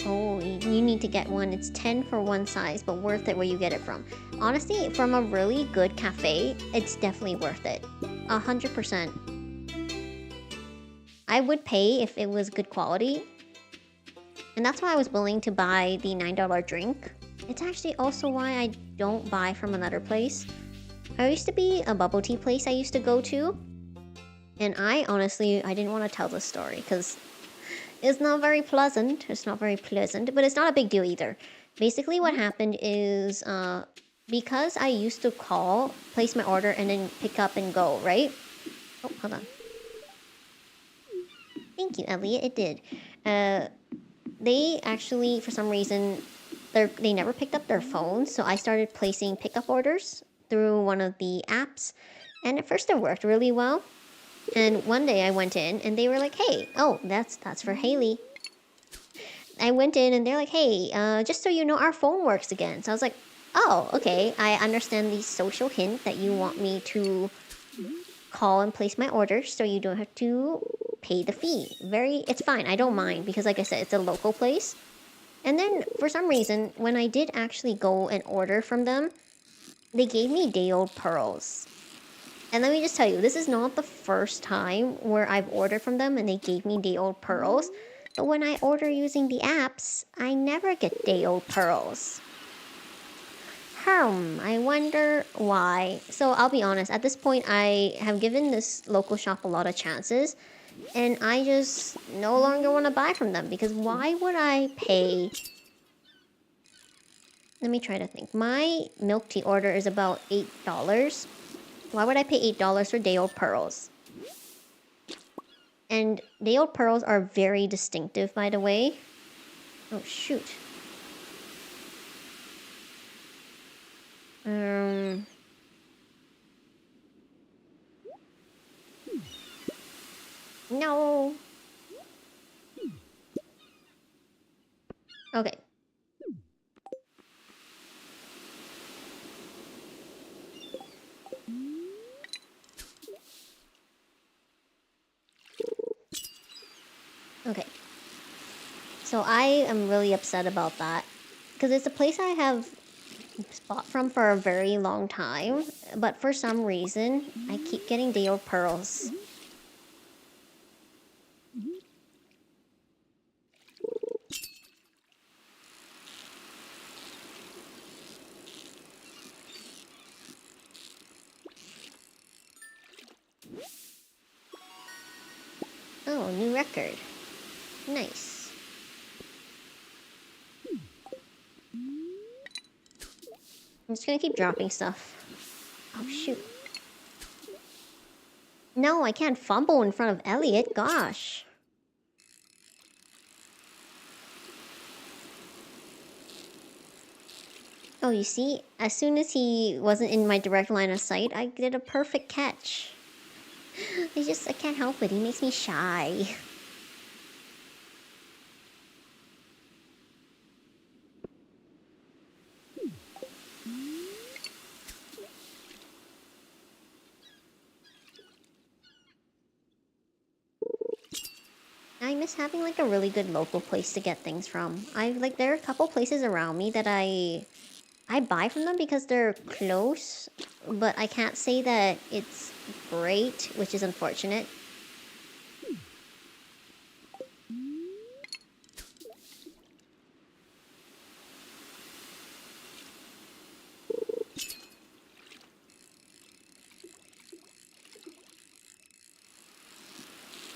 Oh, you need to get one. It's 10 for one size, but worth it where you get it from. Honestly, from a really good cafe, it's definitely worth it. 100%. I would pay if it was good quality. And that's why I was willing to buy the $9 drink. It's actually also why I don't buy from another place. There used to be a bubble tea place I used to go to. And I didn't want to tell this story because it's not very pleasant. It's not very pleasant, but it's not a big deal either. Basically what happened is, because I used to call, place my order, and then pick up and go, right? Oh, hold on. Thank you, Elliot. It did. They actually, for some reason, they never picked up their phones, so I started placing pickup orders through one of the apps. And at first it worked really well. And one day I went in and they were like, hey, oh, that's for Haley. I went in and they're like, hey, just so you know, our phone works again. So I was like, oh, okay. I understand the social hint that you want me to call and place my order so you don't have to pay the fee. It's fine. I don't mind because like I said, it's a local place. And then for some reason, when I did actually go and order from them, they gave me day-old pearls. And let me just tell you, this is not the first time where I've ordered from them and they gave me day-old pearls. But when I order using the apps, I never get day-old pearls. I wonder why. So I'll be honest, at this point I have given this local shop a lot of chances. And I just no longer want to buy from them because why would I pay... Let me try to think. My milk tea order is about $8. Why would I pay $8 for day-old pearls? And day-old pearls are very distinctive, by the way. Oh, shoot. No. Okay. Okay. So I am really upset about that. Because it's a place I have bought from for a very long time. But for some reason, I keep getting day-old pearls. Oh, new record. Nice. I'm just gonna keep dropping stuff. Oh, shoot. No, I can't fumble in front of Elliot. Gosh. Oh, you see? As soon as he wasn't in my direct line of sight, I did a perfect catch. I can't help it. He makes me shy. I miss having like a really good local place to get things from. There are a couple places around me that I buy from them because they're close, but I can't say that it's great, which is unfortunate.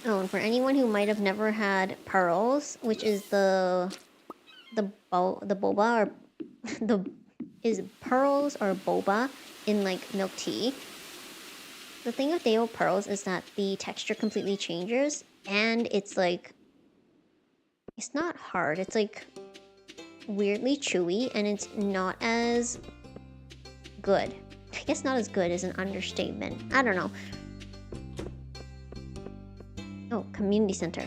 Oh, and for anyone who might have never had pearls, which is the boba or the is pearls or boba in like milk tea. The thing with Deo pearls is that the texture completely changes, and it's like it's not hard. It's like weirdly chewy, and it's not as good. I guess not as good is an understatement. I don't know. Oh, community center.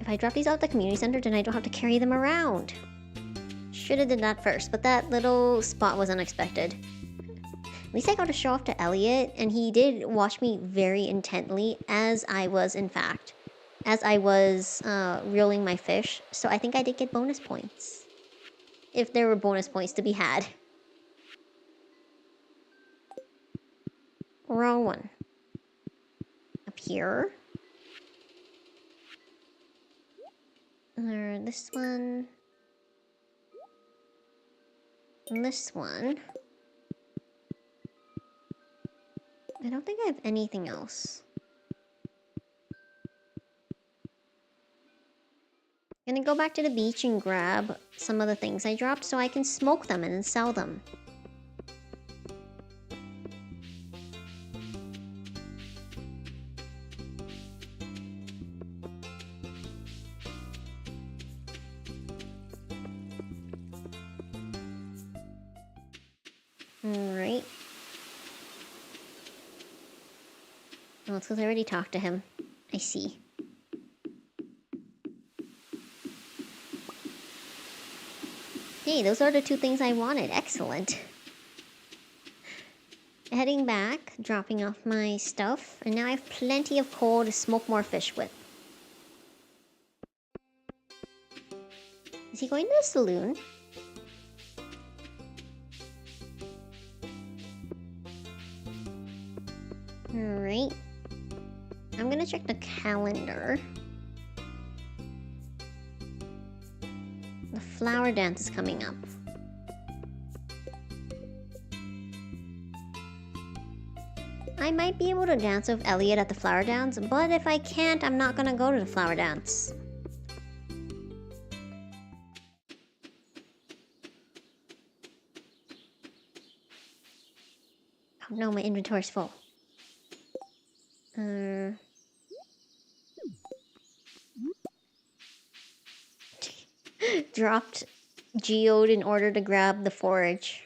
If I drop these out at the community center, then I don't have to carry them around. Should have did that first, but that little spot was unexpected. At least I got to show off to Elliot, and he did watch me very intently as I was reeling my fish. So I think I did get bonus points. If there were bonus points to be had. Wrong one. Up here. Or this one. And this one. I don't think I have anything else. I'm gonna go back to the beach and grab some of the things I dropped so I can smoke them and then sell them. Alright. Oh, it's because I already talked to him. I see. Hey, those are the two things I wanted. Excellent. Heading back, dropping off my stuff, and now I have plenty of coal to smoke more fish with. Is he going to the saloon? Alright. I'm gonna check the calendar. The flower dance is coming up. I might be able to dance with Elliot at the flower dance, but if I can't, I'm not gonna go to the flower dance. Oh no, my inventory's full. Dropped geode in order to grab the forage.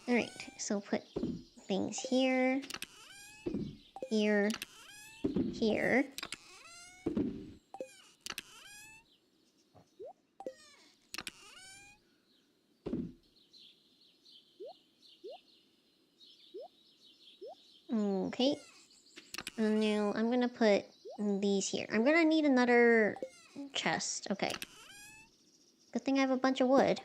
Alright, so put things here, here, here. Okay. And now I'm gonna put these here. I'm gonna need another chest. Okay. Good thing I have a bunch of wood.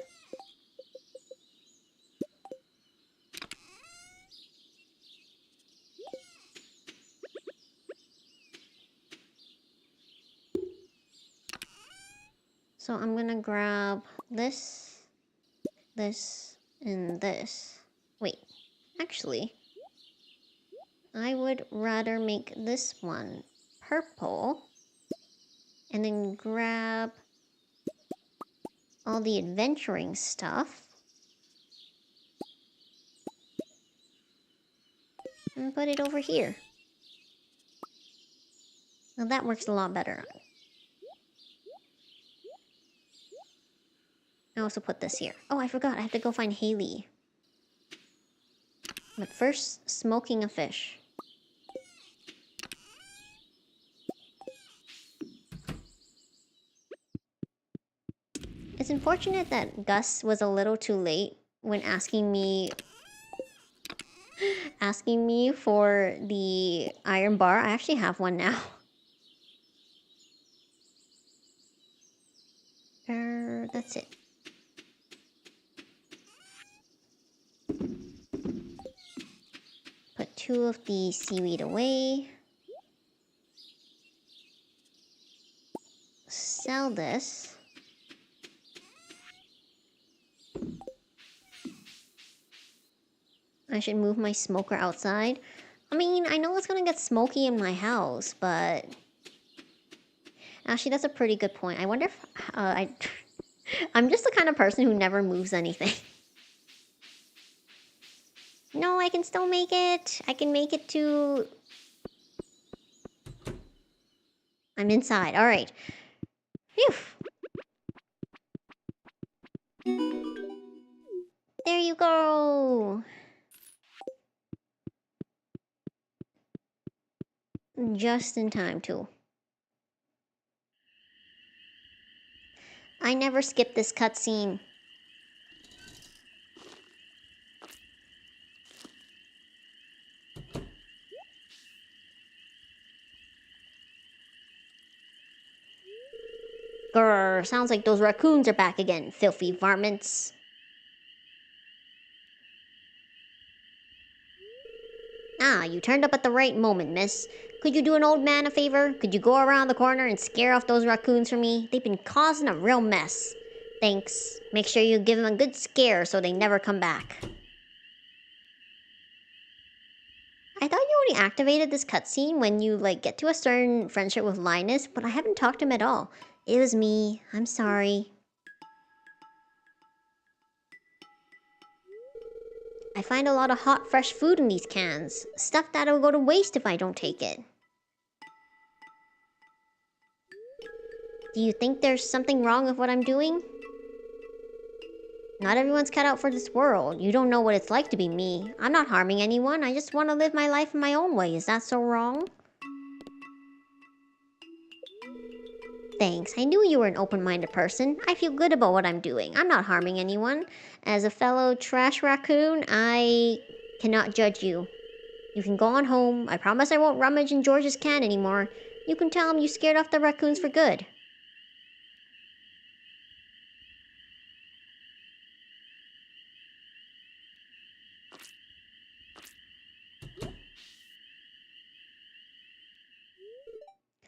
So I'm gonna grab this, this, and this. Wait, actually, I would rather make this one purple and then grab all the adventuring stuff and put it over here. Now that works a lot better. I also put this here. Oh, I forgot. I have to go find Haley. But first, smoking a fish. It's unfortunate that Gus was a little too late when asking me for the iron bar. I actually have one now. That's it. Put 2 of the seaweed away. Sell this. I should move my smoker outside. I mean, I know it's gonna get smoky in my house, but... Actually, that's a pretty good point. I wonder if... I'm just the kind of person who never moves anything. No, I can still make it. I can make it to... I'm inside. Alright. Phew. There you go. Just in time, too. I never skip this cutscene. Grrr, sounds like those raccoons are back again, filthy varmints. Ah, you turned up at the right moment, miss. Could you do an old man a favor? Could you go around the corner and scare off those raccoons for me? They've been causing a real mess. Thanks. Make sure you give them a good scare so they never come back. I thought you only activated this cutscene when you, get to a certain friendship with Linus, but I haven't talked to him at all. It was me. I'm sorry. I find a lot of hot, fresh food in these cans. Stuff that'll go to waste if I don't take it. Do you think there's something wrong with what I'm doing? Not everyone's cut out for this world. You don't know what it's like to be me. I'm not harming anyone. I just want to live my life in my own way. Is that so wrong? Thanks. I knew you were an open-minded person. I feel good about what I'm doing. I'm not harming anyone. As a fellow trash raccoon, I cannot judge you. You can go on home. I promise I won't rummage in George's can anymore. You can tell him you scared off the raccoons for good.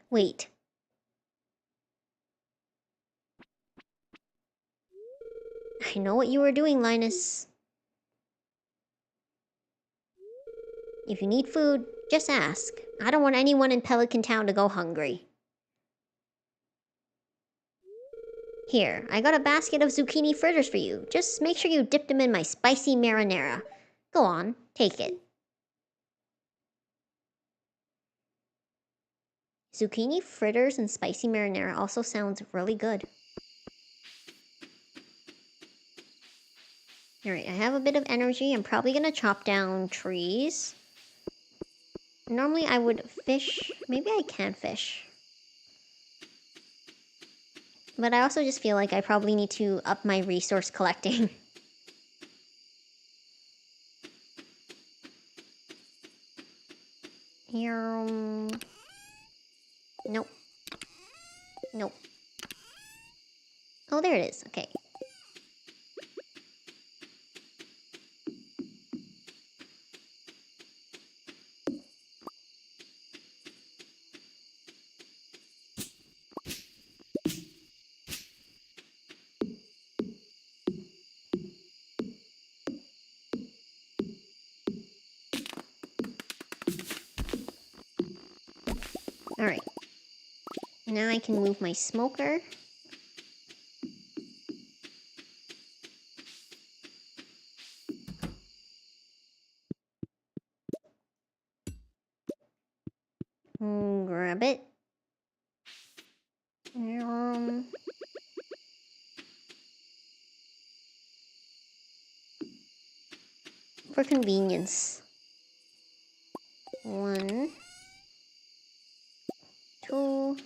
Wait. I know what you were doing, Linus. If you need food, just ask. I don't want anyone in Pelican Town to go hungry. Here, I got a basket of zucchini fritters for you. Just make sure you dip them in my spicy marinara. Go on, take it. Zucchini fritters and spicy marinara also sounds really good. Alright, I have a bit of energy. I'm probably gonna chop down trees. Normally I would fish. Maybe I can fish. But I also just feel like I probably need to up my resource collecting. Here. Nope. Nope. Oh, there it is. Okay. Alright. Now I can move my smoker. Grab it. for convenience. 1, 2,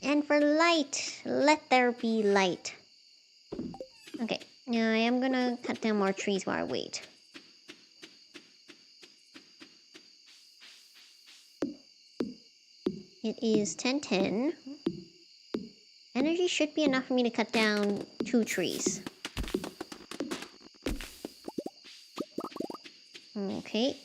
and for light, let there be light. Okay, now I am gonna cut down more trees while I wait. It is 10:10. Energy should be enough for me to cut down 2 trees. Okay.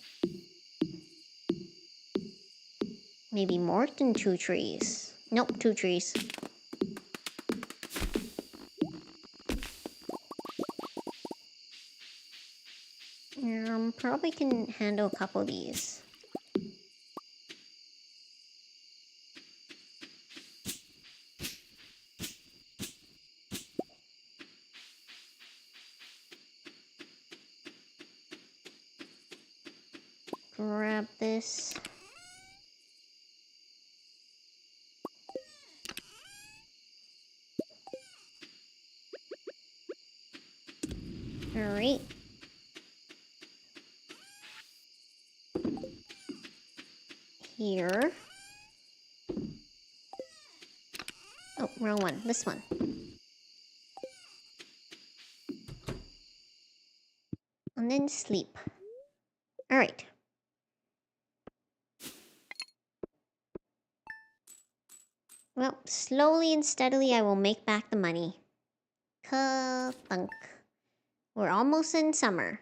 Maybe more than 2 trees. Nope, 2 trees. Probably can handle a couple of these. Grab this. Alright. Here. Oh, wrong one. This one. And then sleep. Alright. Well, slowly and steadily I will make back the money. Ka-thunk. We're almost in summer.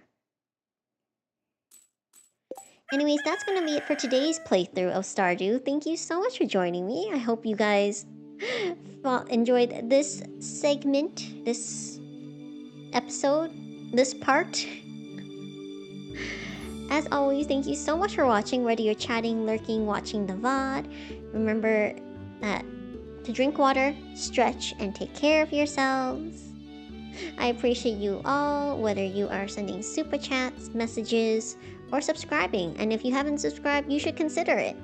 Anyways, that's gonna be it for today's playthrough of Stardew. Thank you so much for joining me. I hope you guys enjoyed this segment, this episode, this part. As always, thank you so much for watching, whether you're chatting, lurking, watching the VOD. Remember that to drink water, stretch, and take care of yourselves. I appreciate you all, whether you are sending super chats, messages, or subscribing. And if you haven't subscribed, you should consider it.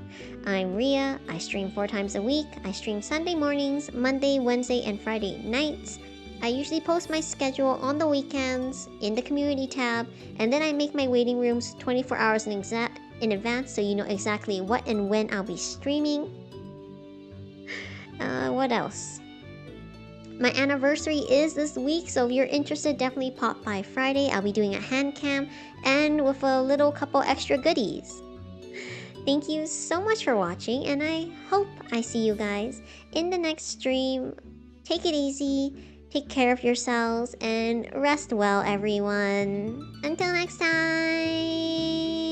I'm Ria. I stream 4 times a week. I stream Sunday mornings, Monday, Wednesday, and Friday nights. I usually post my schedule on the weekends in the community tab, and then I make my waiting rooms 24 hours in advance so you know exactly what and when I'll be streaming. What else? My anniversary is this week, so if you're interested, definitely pop by Friday. I'll be doing a hand cam and with a little couple extra goodies. Thank you so much for watching, and I hope I see you guys in the next stream. Take it easy, take care of yourselves, and rest well, everyone. Until next time!